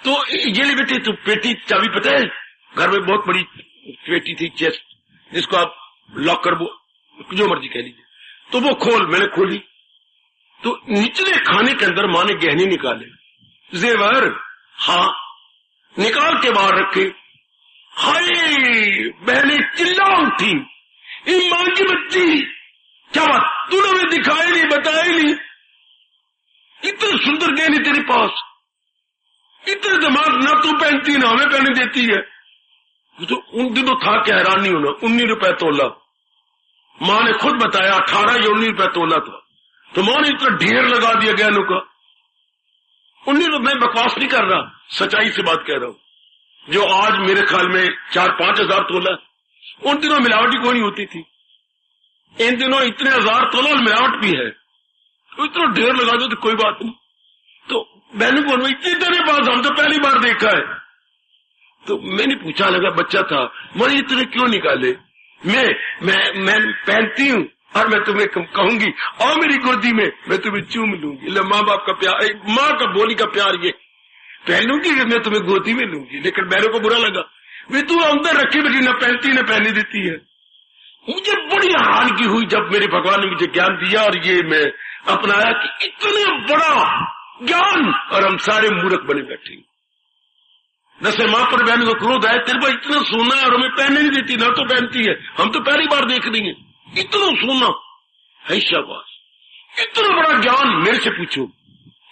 तो ये ले बेटे तू पेटी चाबी, पता है घर में बहुत बड़ी पेटी थी, चेस्ट, जिसको आप लॉकर जो मर्जी कह लीजिए, तो वो खोल। मैंने खोली, तो निचले खाने के अंदर माँ ने गहने निकाले, जेवर, हाँ, निकाल के बाहर रखे। हाय, बहने चिल्ला उठी, इन मां की बच्ची, क्या बात, तूने हमें दिखाई नहीं, बताया नहीं, इतने सुंदर गहने तेरे पास, इतने दिमाग ना तू पहनती ना हमें पहने देती है। तो उन दिनों था क्या, हैरान नहीं होना, 19 रुपए तोला। मां ने खुद बताया 18 या 19 रुपए तोला था। तो मां ने इतना ढेर लगा दिया गहनों का। 19 रुपए, मैं बकवास नहीं कर रहा, सच्चाई से बात कह रहा हूं। जो आज मेरे ख्याल में 4-5 हजार तोला, उन दिनों मिलावटी कोई नहीं होती थी। इन दिनों इतने हजार तोला और मिलावट भी है, तो इतना ढेर लगा दो तो कोई बात नहीं। तो मैंने बोला इतनी तेरे पास, हम तो पहली बार देखा है। तो मैंने पूछा, लगा बच्चा था, मैंने इतने क्यों निकाले? मैं पहनती हूँ और मैं तुम्हें कहूंगी और मेरी गोदी में मैं तुम्हें चूम लूंगी। ले माँ बाप का प्यार, माँ का बोली का प्यार, ये पहनूंगी, मैं तुम्हें गोदी में लूंगी। लेकिन मेरे को बुरा लगा, वे तू अंदर रखी बैठी, न पहनती न पहने देती है। मुझे बड़ी हैरानगी हुई जब मेरे भगवान ने मुझे ज्ञान दिया और ये मैं अपनाया कि इतने बड़ा ज्ञान और हम सारे मूर्ख बने बैठे। जैसे माँ पर बहन को क्रोध आए, तेरे पास इतना सोना है और हमें पहनने नहीं देती, ना तो पहनती है, हम तो पहली बार देख रही है, इतना सोना है, शाबाश, इतना बड़ा ज्ञान, मेरे से पूछो,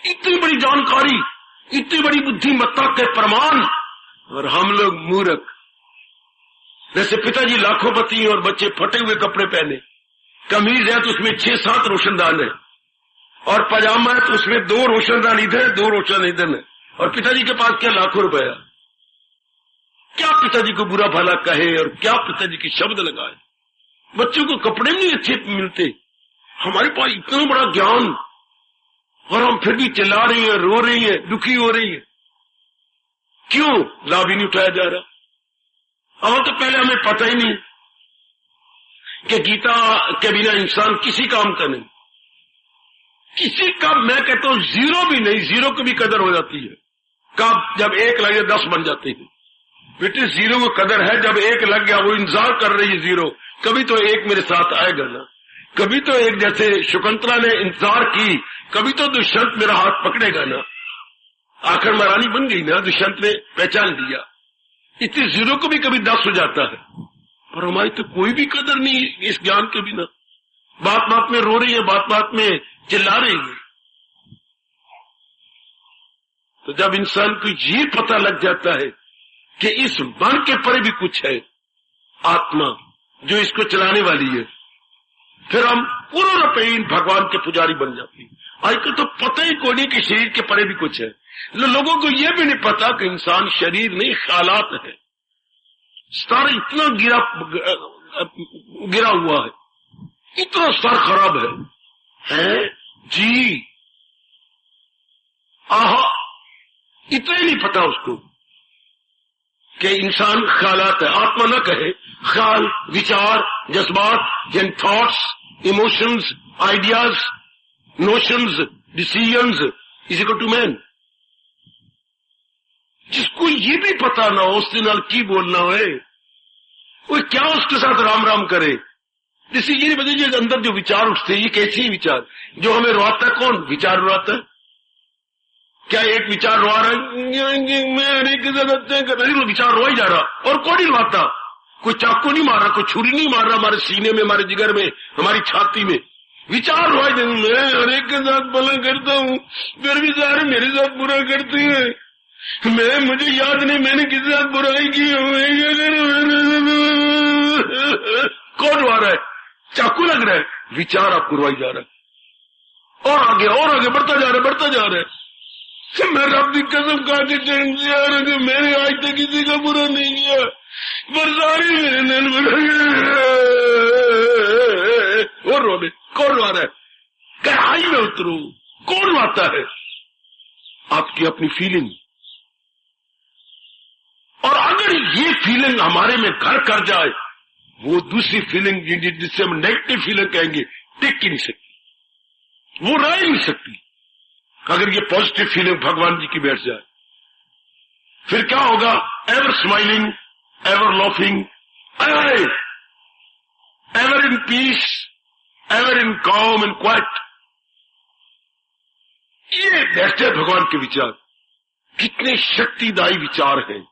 इतनी बड़ी जानकारी, इतनी बड़ी बुद्धिमत्ता के प्रमाण, और हम लोग मूर्ख। जैसे पिताजी लाखोंपति और बच्चे फटे हुए कपड़े पहने, कमीज है तो उसमें 6-7 रोशनदान है, और पजामा है तो उसमें 2 रोशनदान इधर, 2 रोशन इधर है, और पिताजी के पास क्या लाखों रुपया। क्या पिताजी को बुरा भला कहे और क्या पिताजी के शब्द लगाए। बच्चों को कपड़े नहीं अच्छे मिलते, हमारे पास इतना बड़ा ज्ञान और हम फिर भी चिल्ला रही हैं, रो रही हैं, दुखी हो रही हैं। क्यों लाभ ही नहीं उठाया जा रहा? और तो पहले हमें पता ही नहीं कि गीता के बिना इंसान किसी काम का नहीं, किसी का, मैं कहता हूं जीरो भी नहीं, जीरो की भी कदर हो जाती है। कब? जब 1 लग जाए 10 बन जाते हैं। बेटे जीरो को कदर है, जब 1 लग गया, वो इंतजार कर रही है जीरो, कभी तो 1 मेरे साथ आएगा ना, कभी तो 1, जैसे शकुंतला ने इंतजार की, कभी तो दुष्यंत मेरा हाथ पकड़ेगा ना। आखिर महारानी बन गई ना, दुष्यंत ने पहचान लिया। इतनी जीरो को भी कभी 10 हो जाता है, और हमारी तो कोई भी कदर नहीं इस ज्ञान के बिना। बात बात में रो रही है, बात बात में चिल्ला रही है। तो जब इंसान को ये पता लग जाता है कि इस मन के परे भी कुछ है, आत्मा जो इसको चलाने वाली है, फिर हम पूर्ण भगवान के पुजारी बन जाते हैं। आजकल तो पता ही कोई नहीं कि शरीर के परे भी कुछ है। लोगों को यह भी नहीं पता कि इंसान शरीर नहीं, ख्यालात है। सारा इतना गिरा हुआ है, इतना सर खराब है जी, आहा, इतना ही नहीं पता उसको कि इंसान ख्यालात है। आत्मा न कहे, ख्याल, विचार, जज्बात, यानी thoughts, emotions, ideas, notions, decisions is equal to man. जिसको ये भी पता ना हो उसके नाल की बोलना है, वो क्या उसके साथ राम राम करे। जैसे ये नहीं बताइए अंदर जो विचार उठते, ये कैसे विचार जो हमें रुआता है, कौन विचार रुआता है? क्या एक विचार रुआ रहा है, विचार रुआ ही जा रहा, और कौन ही रुआता? कोई चाकू नहीं मारा, कोई छुरी नहीं मार रहा हमारे सीने में, हमारे जिगर में, हमारी छाती में। विचार रुआ, मैं हर एक के साथ भला करता हूँ, फिर भी सारे मेरे साथ बुरा करते हैं। मुझे याद नहीं मैंने किसी साथ बुराई की। कौन रुआ रहा है? चाकू लग रहा है, विचार आपको रुआई जा रहा है, और आगे बढ़ता जा रहा है। मैं रब की कसम खा के यार, मैंने आज तक किसी का बुरा नहीं किया, पर सारी मेरे नैन और रोने। कौन रो रहा है? गहराई में उतरो, कौन रोता है? आपकी अपनी फीलिंग। और अगर ये फीलिंग हमारे में घर कर जाए, वो दूसरी फीलिंग जिससे हम नेगेटिव फीलिंग कहेंगे, टिक ही नहीं सकती, वो रह ही नहीं सकती। अगर ये पॉजिटिव फीलिंग भगवान जी की बैठ जाए, फिर क्या होगा? Ever smiling, ever laughing, ever in peace, ever in calm and quiet, ये बैठते भगवान के विचार, कितने शक्तिदायी विचार हैं,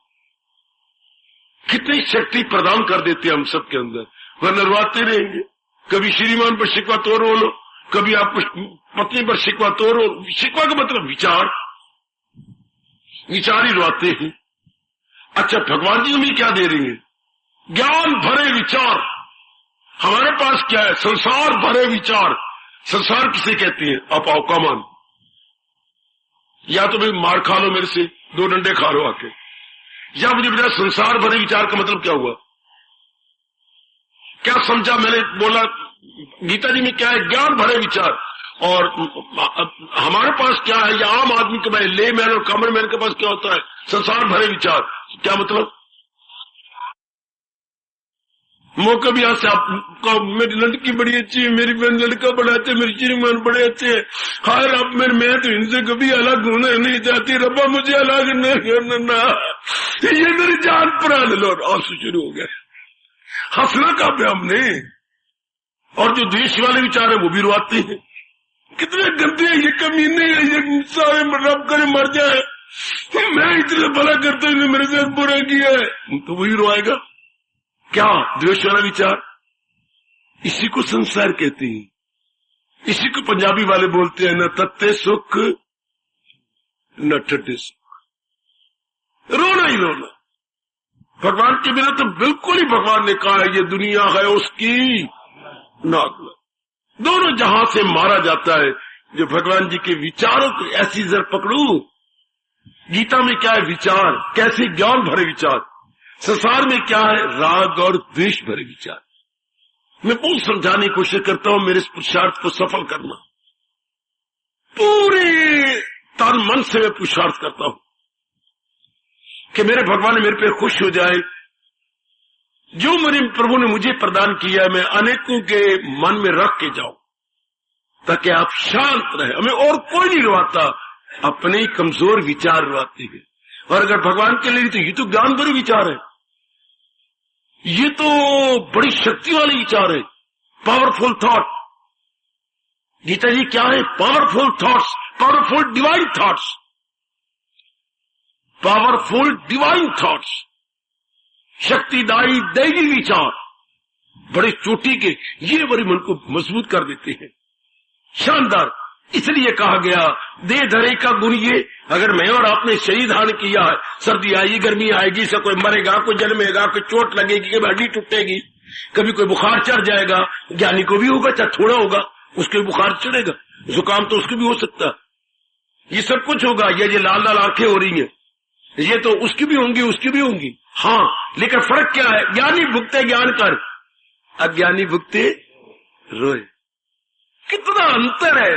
कितनी शक्ति प्रदान कर देते हैं हम सबके अंदर। वह नरवाते रहेंगे, कभी श्रीमान पर शिकवा तो रो लो, कभी आप पत्नी पर शिकवा तो रो। शिकवा का मतलब विचार, विचार ही रोते हैं। अच्छा, भगवान जी हमें क्या दे रही है? ज्ञान भरे विचार। हमारे पास क्या है? संसार भरे विचार। संसार किसे कहती है? आप आओ कमान, या तो भाई मार खा लो मेरे से, 2 डंडे खा लो आके, या मुझे बता संसार भरे विचार का मतलब क्या हुआ? क्या समझा मैंने बोला? गीता जी में क्या है? ज्ञान भरे विचार। और हमारे पास क्या है? या आम आदमी के भाई ले मैन और कॉमन मैन के पास क्या होता है? संसार भरे विचार। क्या मतलब? मौका भी यहाँ से आपको, मेरी लड़की बड़ी अच्छी है, मेरी बहन लड़का बड़ा अच्छा, मेरी श्रीमान बड़े अच्छे हैं, हाय रब मैं तो इनसे कभी अलग होना नहीं चाहती, रब्बा मुझे अलग नहीं करना। ये मेरी जान प्राण लो। आंसू शुरू हो गए, हंसना का पे हमने। और जो द्वेष वाले विचार है वो भी रुआते हैं। कितने गंदे हैं ये, कमीने हैं ये, सारे रब करे मर जाए, मैं इतना भला करता हूं, मेरे साथ बुरा किया है, तो वही रुआएगा। क्या? द्वेष वाला विचार। इसी को संसार कहते हैं, इसी को पंजाबी वाले बोलते हैं, न तत्ते सुख न ठट्टे सुख। रोना ही रोना। भगवान के बिना तो बिल्कुल ही, भगवान ने कहा है ये दुनिया है उसकी नाक। दोनों जहां से मारा जाता है। जो भगवान जी के विचारों को ऐसी जर पकड़ू, गीता में क्या है? विचार। कैसे? ज्ञान भरे विचार। संसार में क्या है? राग और द्वेष भरे विचार। मैं बहुत समझाने की कोशिश करता हूं, मेरे इस पुरुषार्थ को सफल करना। पूरे तन मन से मैं पुरुषार्थ करता हूं कि मेरे भगवान मेरे पे खुश हो जाए। जो मेरे प्रभु ने मुझे प्रदान किया मैं अनेकों के मन में रख के जाऊं, ताकि आप शांत रहे। हमें और कोई नहीं रुआता, अपने ही कमजोर विचार रुआते हैं। और अगर भगवान के लिए तो ये तो ज्ञान भरे विचार है, ये तो बड़ी शक्ति वाले विचार है, पावरफुल थॉट। गीता जी क्या है? Powerful thoughts, powerful divine thoughts, powerful divine thoughts, शक्तिदायी दैवी विचार, बड़े चोटी के, ये बड़े मन को मजबूत कर देते हैं। शानदार। इसलिए कहा गया दे धरे का गुण ये। अगर मैं और आपने शरीर धारण किया है, सर्दी आएगी, गर्मी आएगी, से कोई मरेगा, कोई जन्मेगा, कोई चोट लगेगी, कभी हड्डी टूटेगी, कभी कोई बुखार चढ़ जाएगा। ज्ञानी को भी होगा, चाहे थोड़ा होगा, उसके बुखार चढ़ेगा, जुकाम तो उसको भी हो सकता है। ये सब कुछ होगा। ये लाल लाल आंखें हो रही हैं, ये तो उसकी भी होंगी, उसकी भी होंगी। हाँ, लेकिन फर्क क्या है? ज्ञानी भुगते ज्ञान कर, अज्ञानी भुगते रोए। कितना अंतर है।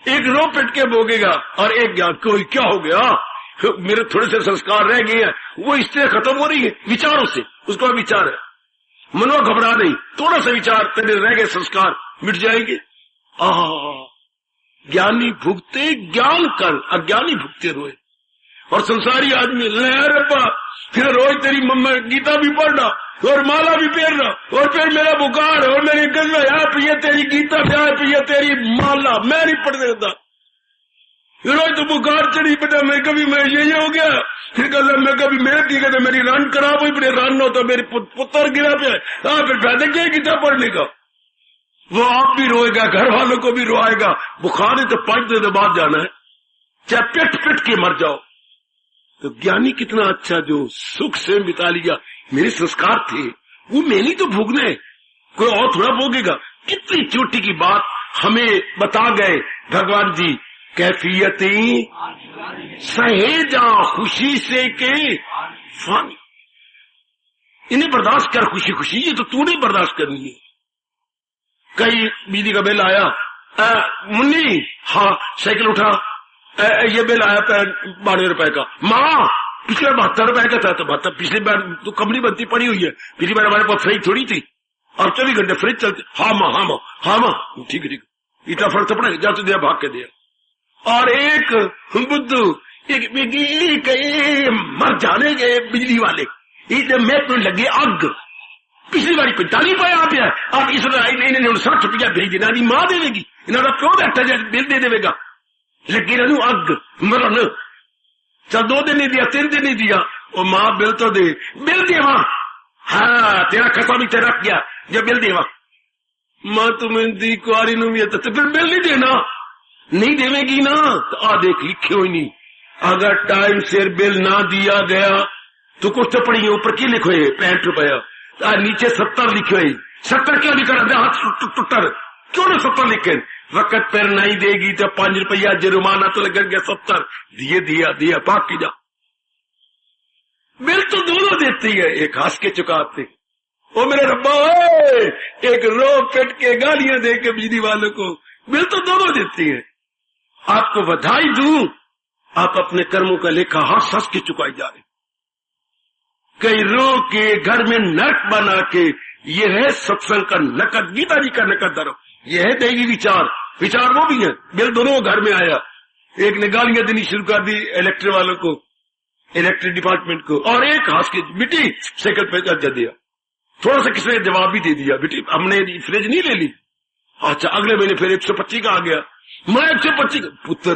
एक रो पिट के भोगेगा और एक ज्ञान को क्या हो गया, मेरे थोड़े से संस्कार रह गए हैं, वो इससे खत्म हो रही है विचारों से। उसका विचार है, मनो घबरा नहीं, थोड़ा सा विचार तेरे रह गए, संस्कार मिट जाएंगे। ज्ञानी भुगते ज्ञान कर, अज्ञानी भुगते रोए। और संसारी आदमी लहरपा, फिर रोज तेरी मम्मा गीता भी पढ़ना और माला भी पहनना, और फिर मेरा बुखार और मेरी गंगा, यहाँ पे ये तेरी गीता, यहाँ पे ये तेरी माला, मैं नहीं पढ़ देता। रोज तो बुखार चढ़ी बेटा, मैं कभी मैं ये हो गया, फिर कहता मैं कभी मेहनत की कहता मेरी रान खराब हुई, फिर रान न होता मेरी पुत्र गिरा पे। हाँ, फिर फायदा क्या गीता पढ़ने का? वो आप भी रोएगा, घर वालों को भी रोएगा। बुखार है तो 5 दिन बाद जाना है, चाहे पिट पिट के मर जाओ। तो ज्ञानी कितना अच्छा, जो सुख से बिता लिया। मेरे संस्कार थे वो मैंने तो भोगना है, कोई और थोड़ा भोगेगा। कितनी चोटी की बात हमें बता गए भगवान जी। कैफियतें सहेजा खुशी से के फानी, इन्हें बर्दाश्त कर खुशी खुशी, ये तो तूने बर्दाश्त करनी है। कई बिजली का बिल आया, मुन्नी हाँ साइकिल उठा, ये बिल आया 92 रुपए का। माँ पिछले 72 रुपए का था, तो 72 पिछली बार तो कंपनी बनती पड़ी हुई है, पिछली बार हमारे पास फ्रिज थोड़ी थी, और 24 घंटे फ्रिज चलती। हाँ माँ, हाँ माँ, हाँ माँ, ठीक है ठीक है, इतना फर्क तो पड़ेगा, जा तो दिया भाग के दिया। और एक बुद्धू एक मर जाने गए बिजली वाले, मैं तो लगे आग। पिछली बार 45 रुपए आप है, अब इस 60 रुपया भेज देना, माँ दे देगी, इन्होंने प्यो बैठा जाए बिल दे देगा। लगी रहू अग मरण। चल 2 दिन नहीं दिया, 3 दिन नहीं दिया, वो मां बिल तो दे, बिल देवा। हाँ तेरा खसा भी तेरा गया, जब बिल देवा। मां तुम्हें दी कुआरी नु भी तो फिर बिल नहीं देना, नहीं देवेगी ना तो आ देख लिखे हुई नहीं। अगर टाइम से बिल ना दिया गया तो कुछ तो पड़ी ऊपर की लिखे 65 रुपया, नीचे 70 लिखे हुए। 70 क्यों लिखा रहता हाथ टुटर, क्यों ना 70 लिखे? वक्त पर नहीं देगी तो 5 रुपया जुर्माना तो लगेगा, 70 दिए दिया दिया बाकी जा। बिल तो दोनों देती है, एक हंस के चुकाते, ओ मेरे रब्बा एक रो पिट के गालियां दे के बिजली वालों को, बिल तो दोनों देती है। आपको बधाई दूं, आप अपने कर्मों का लेखा हंस हंस के चुकाई जा रहे। कई रो के घर में नरक बना के, ये है सत्संग का नकद, गीता जी का नकद धर्म, ये है दैवी विचार। विचार वो भी है, बिल दोनों घर में आया। एक ने गालियां देनी शुरू कर दी इलेक्ट्रिक वालों को, इलेक्ट्रिक डिपार्टमेंट को, और एक हंस के बेटी साइकिल पे कर दिया। थोड़ा सा किसी ने जवाब भी दे दिया, बेटी हमने फ्रिज नहीं ले ली। अच्छा अगले महीने फिर 125 का आ गया, मैं 125 पुत्र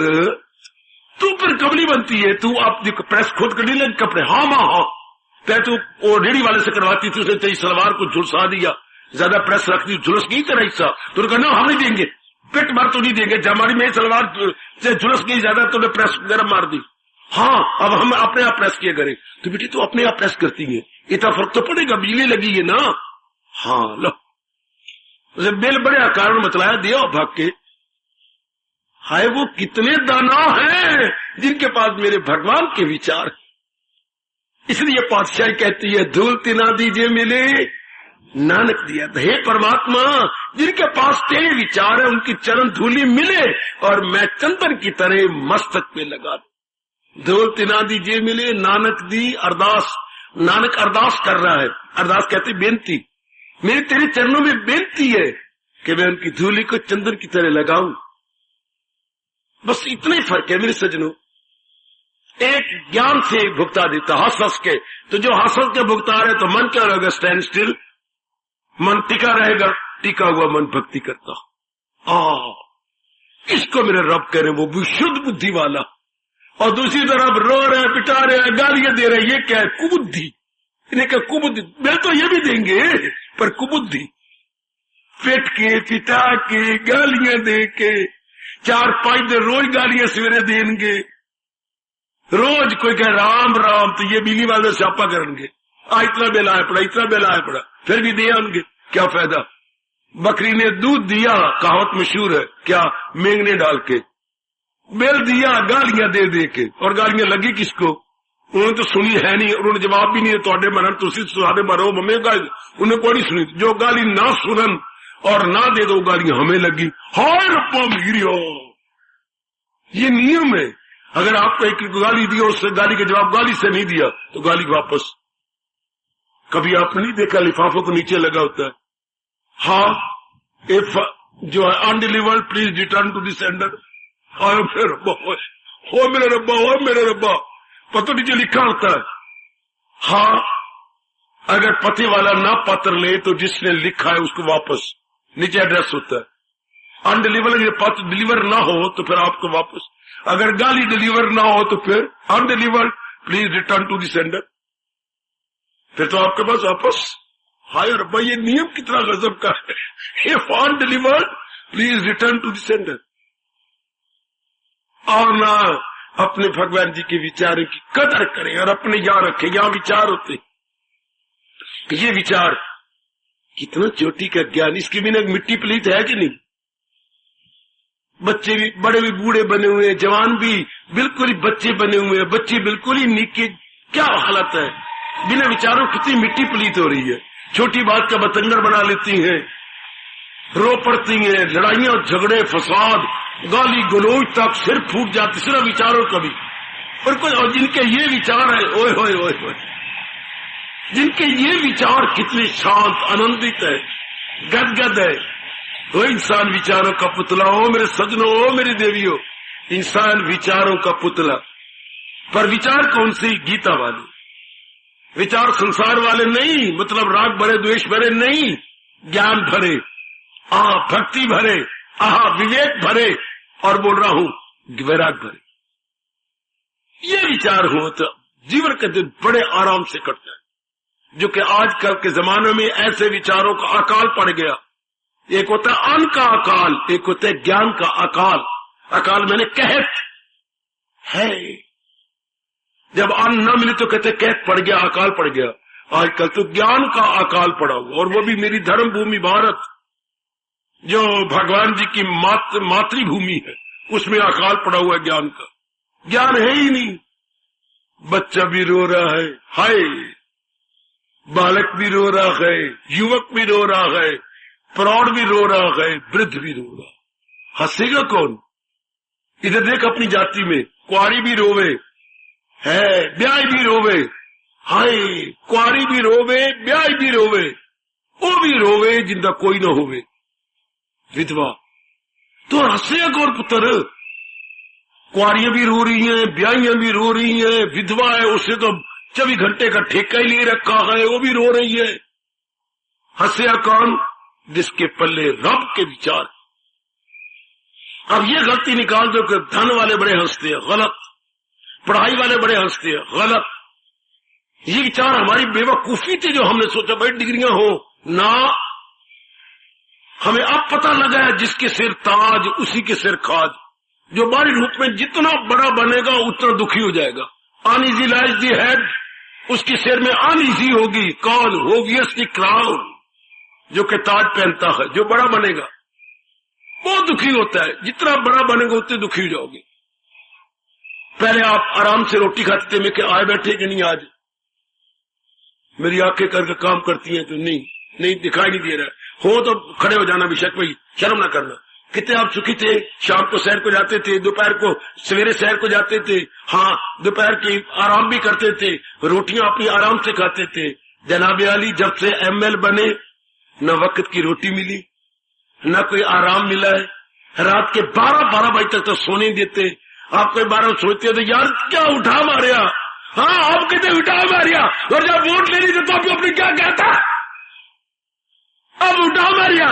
तू फिर कबली बनती है, तू आप प्रेस खुद कर ले कपड़े। हाँ माँ हाँ, तू वो रेडी वाले से करवाती थी, उसने तेरी सलवार को झुलसा दिया, ज्यादा प्रेस रखती, झुलस गई तेरा हिस्सा, तो कहना हम नहीं देंगे, पेट भर तो नहीं देंगे, हमारी मेरी सलवार से झुलस गई ज्यादा, तूने प्रेस गर्म मार दी। हाँ अब हम अपने आप प्रेस किया करें, तो बेटी तू अपने आप प्रेस करती है, इतना फर्क तो पड़ेगा, बिजली लगी है ना। हाँ लो, उसे बिल बड़े कारण बतलाया दिया भाग के। हाय वो कितने दाना हैं जिनके पास मेरे भगवान के विचार। इसलिए पातशाही कहती है धूल तिना दीजिए मिले नानक दिया। हे परमात्मा जिनके पास तेरे विचार है उनकी चरण धूली मिले और मैं चंदन की तरह मस्तक पे लगा दूं। धूल तिना दीजिए मिले नानक दी अरदास। नानक अरदास कर रहा है, अरदास कहते बेनती, मेरी तेरे चरणों में बेनती है कि मैं उनकी धूली को चंदन की तरह लगाऊं। बस इतना ही फर्क है मेरे सजनों। एक ज्ञान से भुगता देता हंस हंस के, तो जो हंस हंस के भुगता रहे तो मन क्या रहेगा? स्टैंड स्टिल, मन टिका रहेगा, टिका हुआ मन भक्ति करता। इसको मेरे रब कह रहे वो भी शुद्ध बुद्धि वाला, और दूसरी तरफ रो रहे पिटा रहे गालियां दे रहे, ये क्या है? कुबुद्धि। इन्हें क्या कुबुद्धि? मैं तो ये भी देंगे पर कुबुद्धि, पेट के पिटा के गालियां दे के 4-5 दिन रोज गालियां सवेरे देंगे, रोज कोई कहे राम राम, तो ये बिजली वाले स्यापा करेंगे, इतना बिल आया पड़ा, इतना बिल आया पड़ा, फिर भी दिया उनके क्या फायदा? बकरी ने दूध दिया, कहावत मशहूर है, क्या मेंगने डाल के बिल दिया गालियां दे दे के, और गालियां लगी किसको? उन्होंने तो सुनी है नहीं, उन्होंने जवाब भी नहीं है। थोड़े मरण तुसी सुहारे मरो मम्मी गाली, उन्हें कोई नहीं सुनी। जो गाली ना सुनन और ना दे दो गालियां हमें लगी, हाय रब्बा मीरियो, ये नियम है। अगर आपको एक गाली दी और उससे गाली का जवाब गाली से नहीं दिया तो गाली वापस। कभी आपने नहीं देखा लिफाफों को नीचे लगा होता है, हाँ इफ जो है undelivered please return to the sender. और फिर हो मेरे रब्बा, हो मेरे रब्बा, पता नीचे लिखा होता है। हाँ अगर पति वाला ना पत्र ले तो जिसने लिखा है उसको वापस नीचे एड्रेस होता है। अनडिलीवर्ड पत्र डिलीवर ना हो तो फिर आपको वापस, अगर गाली डिलीवर ना हो तो फिर undelivered please return to the sender, फिर तो आपके पास वापस। हाय रब्बा ये नियम कितना गजब का है। If undelivered please return to the sender. और ना अपने भगवान जी के विचारों की कदर करें और अपने यहाँ रखें। यहाँ विचार होते, ये विचार कितना चोटी का ज्ञान, इसके बिना मिट्टी पलीत है कि नहीं? बच्चे भी बड़े भी बूढ़े बने हुए हैं, जवान भी बिल्कुल ही बच्चे बने हुए हैं, बच्चे बिल्कुल ही नीचे। क्या हालत है, बिना विचारों कितनी मिट्टी पलीत हो रही है। छोटी बात का बतंगड़ बना लेती हैं, रो पड़ती हैं, लड़ाइयां झगड़े फसाद गाली गलौज तक सिर फूट जाती सिर्फ विचारों कभी। और जिनके ये विचार है, ओए होए ओए होए, जिनके ये विचार कितने शांत आनंदित है, गदगद है, वो इंसान विचारों का पुतला हो मेरे सजनों, हो मेरी देवियों, इंसान विचारों का पुतला। पर विचार कौन सी? गीता वाले विचार, संसार वाले नहीं, मतलब राग भरे द्वेष भरे नहीं, ज्ञान भरे, भक्ति भरे, विवेक भरे। और बोल रहा हूं वैराग भरे। ये विचार हो तो जीवन का दिन बड़े आराम से कटता है। जो कि आजकल के जमाने में ऐसे विचारों का अकाल पड़ गया। एक होता है अन्न का अकाल, एक होता है ज्ञान का अकाल। अकाल मैंने कहत है, जब अन्न न मिले तो कहते कहत पड़ गया, अकाल पड़ गया। आजकल तो ज्ञान का अकाल पड़ा हुआ, और वो भी मेरी धर्म भूमि भारत, जो भगवान जी की मातृभूमि है, उसमें अकाल पड़ा हुआ है ज्ञान का। ज्ञान है ही नहीं। बच्चा भी रो रहा है, हाय, बालक भी रो रहा है, युवक भी रो रहा है, प्रौढ़ भी रो रहा है, वृद्ध भी रो रहा। हंसेगा कौन? इधर देख अपनी जाति में, कुआरी भी रोवे है, ब्याह भी रोवे, हाय, कुआरी भी रोवे, ब्याह भी रोवे, वो भी रोवे जिंदा कोई न होवे, विधवा। तो हंसेगा कौन पुत्र? कुआरियां भी रो रही हैं, ब्याहियां भी रो रही हैं, विधवा है उसे तो 24 घंटे का ठेका ही ले रखा है, वो भी रो रही है। हंसेगा कौन? जिसके पल्ले रब के विचार। अब ये गलती निकाल दो कि धन वाले बड़े हंसते हैं, गलत। पढ़ाई वाले बड़े हंसते हैं, गलत। ये विचार हमारी बेवकूफी थी जो हमने सोचा भाई डिग्रियां हो ना। हमें अब पता लगा है जिसके सिर ताज उसी के सिर खाज। जो बाहरी रूप में जितना बड़ा बनेगा उतना दुखी हो जाएगा। अनइजी लाइज दी हेड, उसके सिर में अनइजी होगी। कौन? होवियसली क्राउन, जो कि ताज पहनता है। जो बड़ा बनेगा बहुत दुखी होता है। जितना बड़ा बनेगा उतने दुखी हो जाओगे। पहले आप आराम से रोटी खाते थे, मैं क्या आए बैठे कि नहीं? आज मेरी आंखें करके काम करती हैं तो नहीं दिखाई नहीं दे रहा। हो तो खड़े हो जाना, बेशक भाई, शर्म ना करना। कितने आप सुखी थे? शाम को सैर को जाते थे, दोपहर को सवेरे सैर को जाते थे, हाँ दोपहर की आराम भी करते थे, रोटियां अपनी आराम से खाते थे। जनाबे अली जब से ML बने, न वक्त की रोटी मिली, न कोई आराम मिला है। रात के 12 बजे तक तो सोने देते। आप कोई 12 सोचते हो तो यार क्या उठा मारिया, हाँ आप कहते उठा मारिया, और जब वोट लेनी थी तो आप अपने क्या कहता, अब उठा मारिया।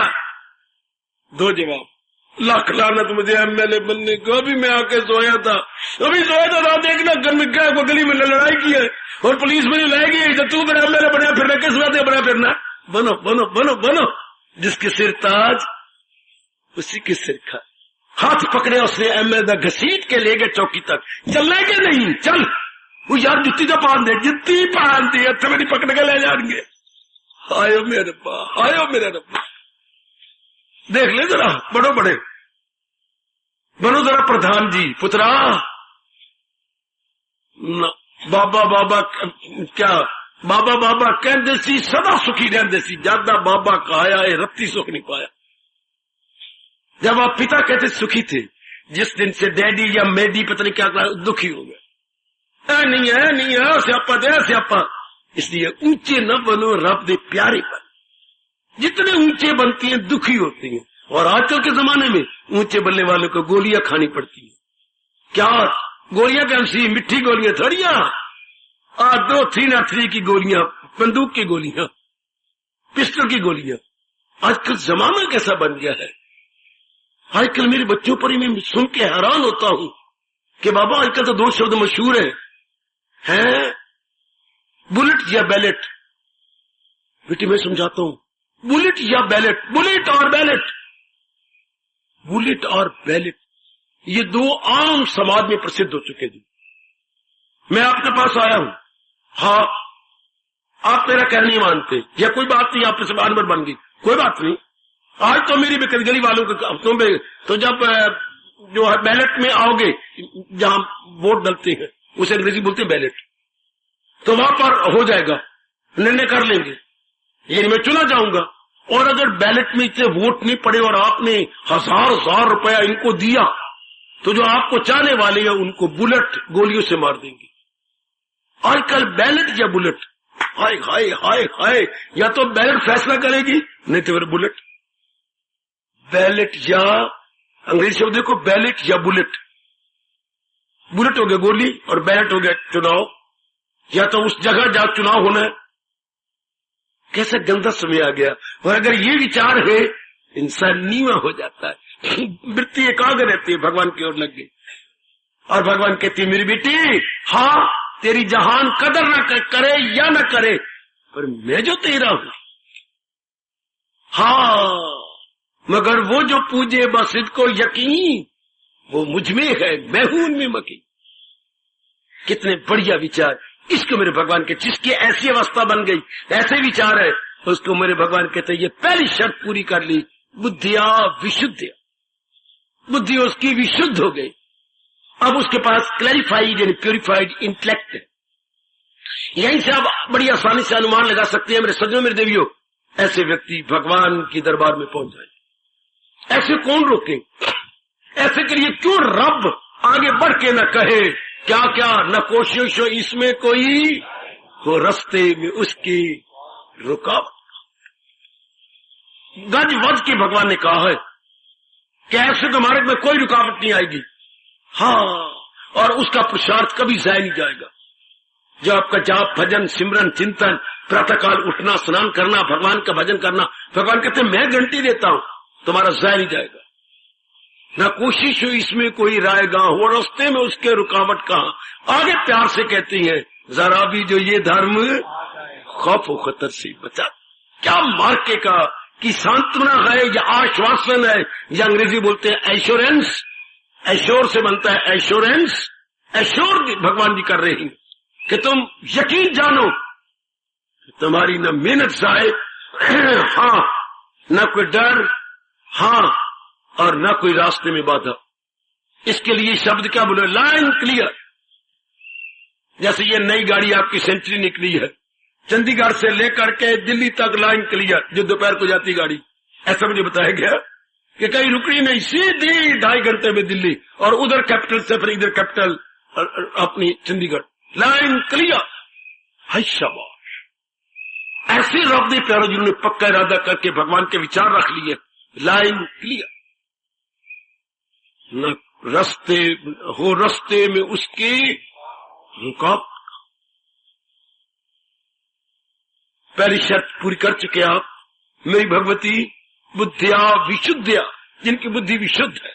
दो जवाब, लाख लानत मुझे MLA बनने को। अभी मैं आके सोया था, देखना घर में क्या गली में लड़ाई की है और पुलिस में लाएगी तो तू मेरा MLA बना फिरना, किस बात बना फिरना? बनो बनो बनो बनो। जिसके सिर ताज उसी के सिर खा। हाथ पकड़े उसने MLA घसीट के ले गए चौकी तक। चलना के नहीं? चल। वो यार जुत्ती तो पान दे, जुत्ती पान दी, अच्छा मेरी पकड़ के ले जाएंगे। आयो मेरे रब्बा, आयो मेरे रब्बा। देख ले जरा, बड़ो बड़े बनो जरा प्रधान जी पुत्रा। बाबा बाबा क्या बाबा बाबा कहते सी सदा सुखी रहते सी, ज्यादा बाबा कहाया है रत्ती सुख नहीं पाया। जब आप पिता कहते सुखी थे, जिस दिन से डैडी या मेडी पता नहीं क्या दुखी हो गए। नहीं है स्यापा दे स्यापा। इसलिए ऊंचे न बनो, रब दे प्यारे बन। जितने ऊंचे बनती हैं दुखी होती हैं। और आजकल के जमाने में ऊंचे बनने वालों को गोलियां खानी पड़ती है। क्या गोलियां? कैसी मिट्टी गोलियां थोड़िया, 2 3 की गोलियां, बंदूक की गोलियां, पिस्टल की गोलियां। आजकल जमाना कैसा बन गया है। आजकल मेरे बच्चों पर ही मैं सुन के हैरान होता हूं कि बाबा आजकल तो 2 शब्द मशहूर हैं, बुलेट या बैलेट। बेटी मैं समझाता हूं, बुलेट या बैलेट, बुलेट और बैलेट, बुलेट और बैलेट, ये 2 आम समाज में प्रसिद्ध हो चुके हैं। मैं आपके पास आया हूं, हाँ आप मेरा कहना नहीं मानते, या कोई बात नहीं, आपसे बार बन गई, कोई बात नहीं। आज तो मेरी गली वालों के हफ्तों में तो जब जो है बैलेट में आओगे, जहां वोट डलते हैं उसे अंग्रेजी बोलते हैं बैलेट, तो वहां पर हो जाएगा, निर्णय कर लेंगे, ये मैं चुना जाऊंगा। और अगर बैलेट में इतने वोट नहीं पड़े और आपने 1000 रुपया इनको दिया, तो जो आपको चाहने वाले हैं उनको बुलेट गोलियों से मार देंगे। आजकल बैलेट या बुलेट, हाय हाय हाय हाय, या तो बैलेट फैसला करेगी, नहीं तो फिर बुलेट। बैलेट या अंग्रेजी शब्द देखो, बैलेट या बुलेट। बुलेट हो गया गोली और बैलेट हो गया चुनाव, या तो उस जगह जहां चुनाव होना है। कैसा गंदा समय आ गया। और अगर ये विचार है, इंसान नीवा हो जाता है, वृत्ति एकाग्र रहती है, भगवान की ओर लग गई। और भगवान कहती है मेरी बेटी, हाँ तेरी जहान कदर न करे या न करे, पर मैं जो तेरा हूं, हाँ मगर वो जो पूजे बस इसको यकीन, वो मुझ में है, मैं हूं उनमें मकी। कितने बढ़िया विचार। इसको मेरे भगवान के, जिसकी ऐसी अवस्था बन गई, ऐसे विचार है, उसको मेरे भगवान कहते ये पहली शर्त पूरी कर ली, बुद्धिया विशुद्ध, बुद्धि उसकी विशुद्ध हो गई। अब उसके पास क्लैरिफाइड एंड प्यूरिफाइड इंटेलेक्ट है। यहीं से आप बड़ी आसानी से अनुमान लगा सकते हैं मेरे सज्जनों, मेरे देवियों, ऐसे व्यक्ति भगवान की दरबार में पहुंच जाए। ऐसे कौन रोके? ऐसे के लिए क्यों रब आगे बढ़ के न कहे क्या क्या, न कोशिश हो इसमें कोई हो, रास्ते में उसकी रुकावट। गज वज के भगवान ने कहा है कि ऐसे तो मार्ग में कोई रुकावट नहीं आएगी। हाँ, और उसका पुरुषार्थ कभी जाया नहीं जाएगा। जो आपका जाप, भजन, सिमरन, चिंतन, प्रातःकाल उठना, स्नान करना, भगवान का भजन करना, भगवान कहते हैं मैं गारंटी देता हूं तुम्हारा जाया नहीं जाएगा। न कोशिश हो इसमें कोई रायगा हो, रास्ते में उसके रुकावट कहां। आगे प्यार से कहती है जरा भी जो ये धर्म खौफ व खतर से बचा। क्या मार्के का कि सांत्वना है या आश्वासन है, या अंग्रेजी बोलते हैं एश्योरेंस, एश्योर से बनता है एश्योरेंस, एश्योर भगवान जी कर रहे हैं कि तुम यकीन जानो तुम्हारी न मेहनत जाए, हाँ न कोई डर, हाँ और न कोई रास्ते में बाधा। इसके लिए शब्द क्या बोले, लाइन क्लियर। जैसे ये नई गाड़ी आपकी सेंचुरी निकली है, चंडीगढ़ से लेकर के दिल्ली तक लाइन क्लियर, जो दोपहर को जाती गाड़ी, ऐसा मुझे बताया गया कि कहीं रुकनी नहीं, सीधी 2.5 घंटे में दिल्ली, और उधर कैपिटल से फिर इधर कैपिटल अपनी चंडीगढ़, लाइन क्लियर। हाय शाबाश, ऐसे रब दे प्यारो जिन्होंने पक्का इरादा करके भगवान के विचार रख लिए, लाइन क्लियर। न रास्ते हो, रास्ते में उसकी रुकावट। पहली शर्त पूरी कर चुके आप, मेरी भगवती बुद्धिया विशुद्धिया, जिनकी बुद्धि विशुद्ध है,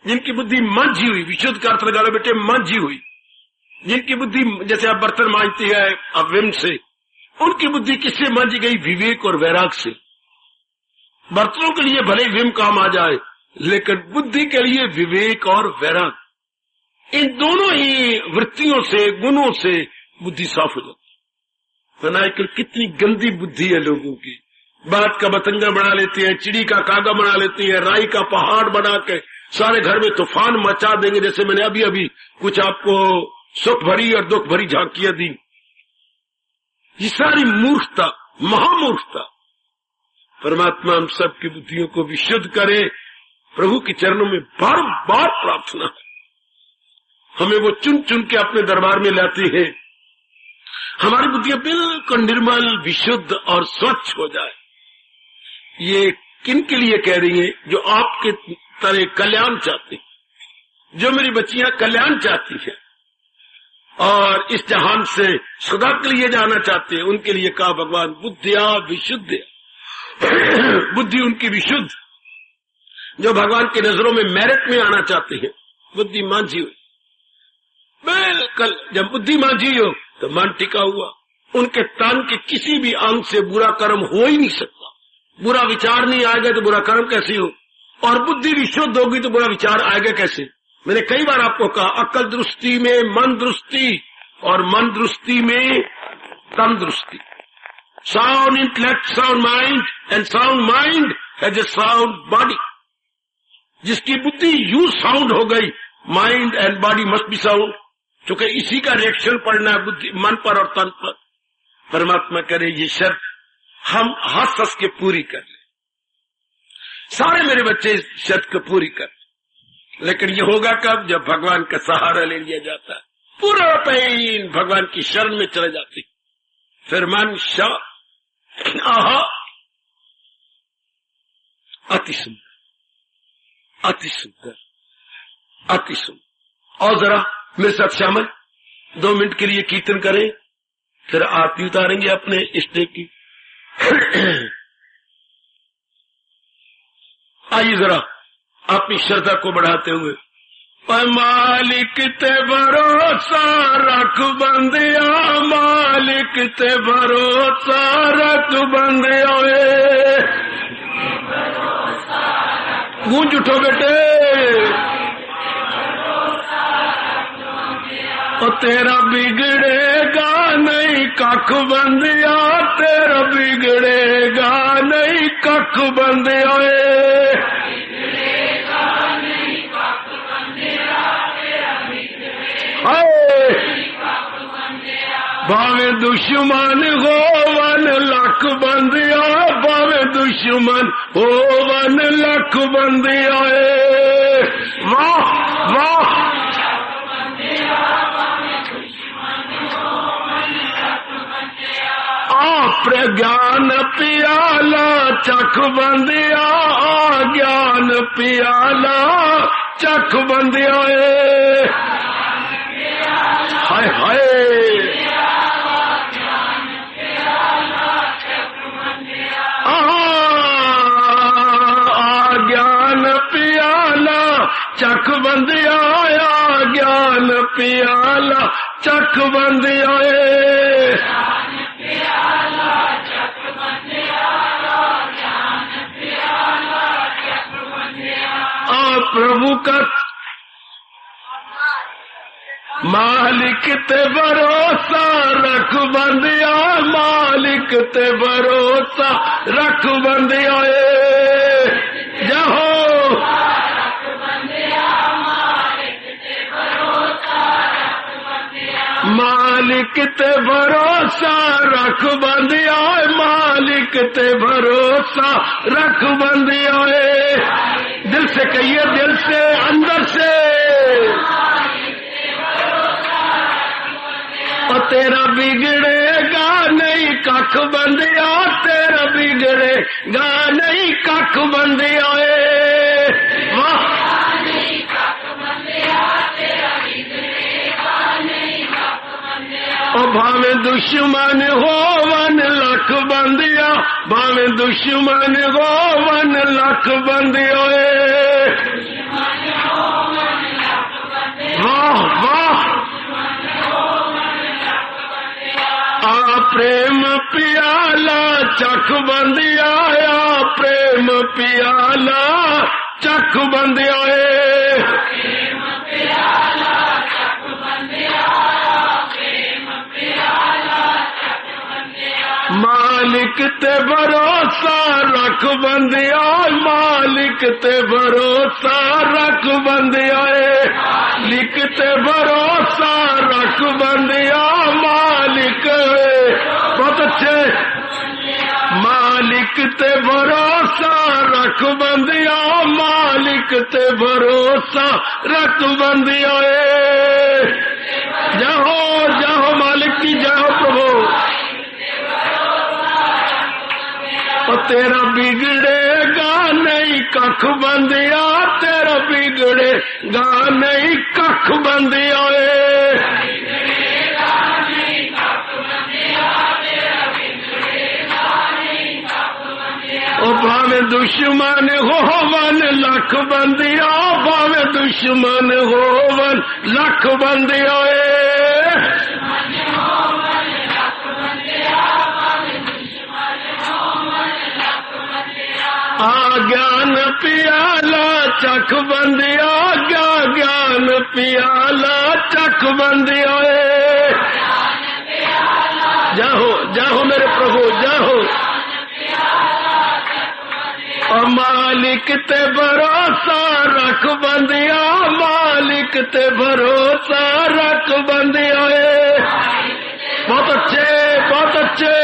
जिनकी बुद्धि मांझी हुई, विशुद्ध का अर्थ लगा लो बेटे, मांझी हुई, जिनकी बुद्धि जैसे आप बर्तन मांझती है अब विम से, उनकी बुद्धि किससे मांझी गई? विवेक और वैराग से। बर्तनों के लिए भले विम काम आ जाए, लेकिन बुद्धि के लिए विवेक और वैराग, इन दोनों ही वृत्तियों से, गुणों से बुद्धि साफ हो जाती है। आजकल कितनी गंदी बुद्धि है लोगों की, बात का बतंगा बना लेती है, चिड़ी का कागा बना लेती है, राई का पहाड़ बना के सारे घर में तूफान मचा देंगे। जैसे मैंने अभी अभी कुछ आपको सुख भरी और दुख भरी झांकियां दी। ये सारी मूर्खता, महामूर्खता। परमात्मा हम सबकी बुद्धियों को विशुद्ध करे। प्रभु के चरणों में बार बार प्रार्थना है, हमें वो चुन चुन के अपने दरबार में लाती है, हमारी बुद्धियां बिल्कुल निर्मल, विशुद्ध और स्वच्छ हो जाए। ये किन के लिए कह रही है? जो आपके तरह कल्याण चाहती, जो मेरी बच्चियां कल्याण चाहती है और इस जहान से सदा के लिए जाना चाहते हैं, उनके लिए कहा भगवान बुद्धिया विशुद्ध। बुद्धि उनकी विशुद्ध, जो भगवान की नजरों में मेरिट में आना चाहते हैं, बुद्धि मांझी हुई। बिल्कुल जब बुद्धि मांझी हो तो मन टिका हुआ, उनके तन के किसी भी अंग से बुरा कर्म हो ही नहीं सकता। बुरा विचार नहीं आएगा तो बुरा कर्म कैसे हो, और बुद्धि विशुद्ध होगी तो बुरा विचार आएगा कैसे? मैंने कई बार आपको कहा, अक्ल दृष्टि में मन दृष्टि, और मन दृष्टि में तन दृष्टि। Sound intellect, sound mind, and sound mind has a sound body. जिसकी बुद्धि यू साउंड हो गई, mind and body must be sound, क्योंकि इसी का रिएक्शन पड़ना है बुद्धि, मन पर और तन पर। परमात्मा करे ये शर्त हम हंस हंस के पूरी कर ले, सारे मेरे बच्चे इस शर्त को पूरी कर। लेकिन ये होगा कब? जब भगवान का सहारा ले लिया जाता है, पूरा पेन भगवान की शरण में चले जाती, फिर मन शांत। आहा, अति सुंदर, अति सुंदर, अति सुंदर। और जरा मेरे साथ शामिल 2 मिनट के लिए कीर्तन करें, फिर आरती उतारेंगे अपने इष्ट की। आइए जरा अपनी श्रद्धा को बढ़ाते हुए मालिक ते भरोसा रख बंदिया, मालिक ते भरोसा रख बंदिया। गूंज उठो बेटे, ओ तेरा बिगड़ेगा नहीं कख बंदिया, तेरा बिगड़ेगा नहीं कख बंदिया। भावे दुश्मन हो वन लख बंदिया, भावे दुश्मन हो वन लख बंदिया। वाह वाह, प्रज्ञान पियाला चख बंदिया, ज्ञान पियाला चख बंदिया। हाय हाय, ज्ञान पियाला चख बंदिया, ज्ञान पियाला चख बंदिया। प्रभु का मालिक ते भरोसा रख बंदिया, मालिक ते भरोसा रख बंदिया। जहो मालिक ते भरोसा रख बंदिया, मालिक ते भरोसा रख बंदिया। दिल से कहिए, दिल से, अंदर से। और तेरा बिगड़ेगा नहीं कख बंदिया, तेरा बिगड़ेगा नहीं कख बंदिया। वाह, और भावे दुश्मन हो वन लख बंदिया, भावे दुश्मन हो वन लख बंदिया। वाह वाह, प्रेम पियाला चख बंदिया, प्रेम पियाला चख बंदिया। मालिक ते भरोसा रख बंदिया, मालिक ते भरोसा रख बंदिया। लिख ते भरोसा रख बंदिया, मालिक। बहुत अच्छे, मालिक ते भरोसा रख बंदिया, मालिक ते भरोसा रख बंदिया। जाओ जाओ, मालिक की जाओ प्रभु। और तेरा बिगड़ेगा नहीं कख बंदिया, तेरा बिगड़ेगा नहीं कख बंदिया। ओ भावे दुश्मन हो वन लख बंदिया, भावे दुश्मन हो वन लख बंदिया। ज्ञान पियाला चख बंदिया, ज्ञान पियाला चख बंदिया। जाओ जाओ मेरे प्रभु, जाओ। और मालिक ते भरोसा रख बंदिया, मालिक ते भरोसा रख बंदिया। बहुत अच्छे, बहुत अच्छे।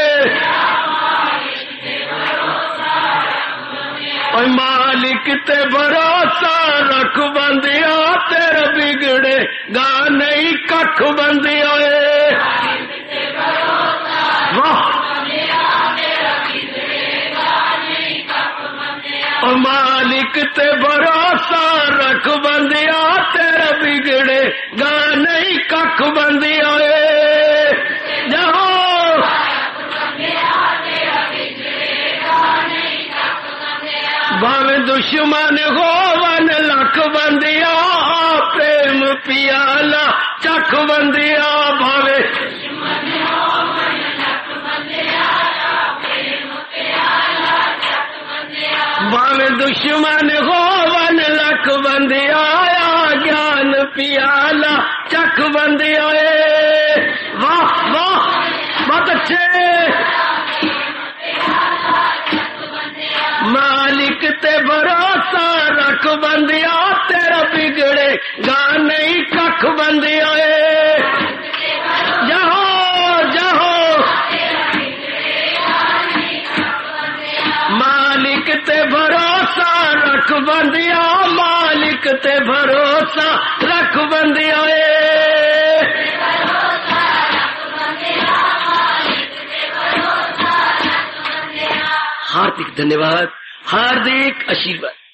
और मालिक ते भरोसा रख बंदिया, तेरा बिगड़ेगा नहीं कख बंदिया। वाह, और मालिक ते भरोसा रख बंदिया, तेरा बिगड़ेगा नहीं कख बंदिया। जाओ, भावे दुश्मन हो वन लख बंदिया, प्रेम प्रेम पियाला चख बंदिया भावे भावे दुश्मन हो वन लख बंदिया ज्ञान पियाला चख बंदिया। वाह वाह बहुत अच्छे। मालिक ते भरोसा रख बंदिया तेरा बिगड़े गा नहीं कख बंदिया। जाओ जाओ मालिक ते भरोसा रख बंदिया मालिक ते भरोसा रख बंदिया। हार्दिक धन्यवाद, हार्दिक आशीर्वाद।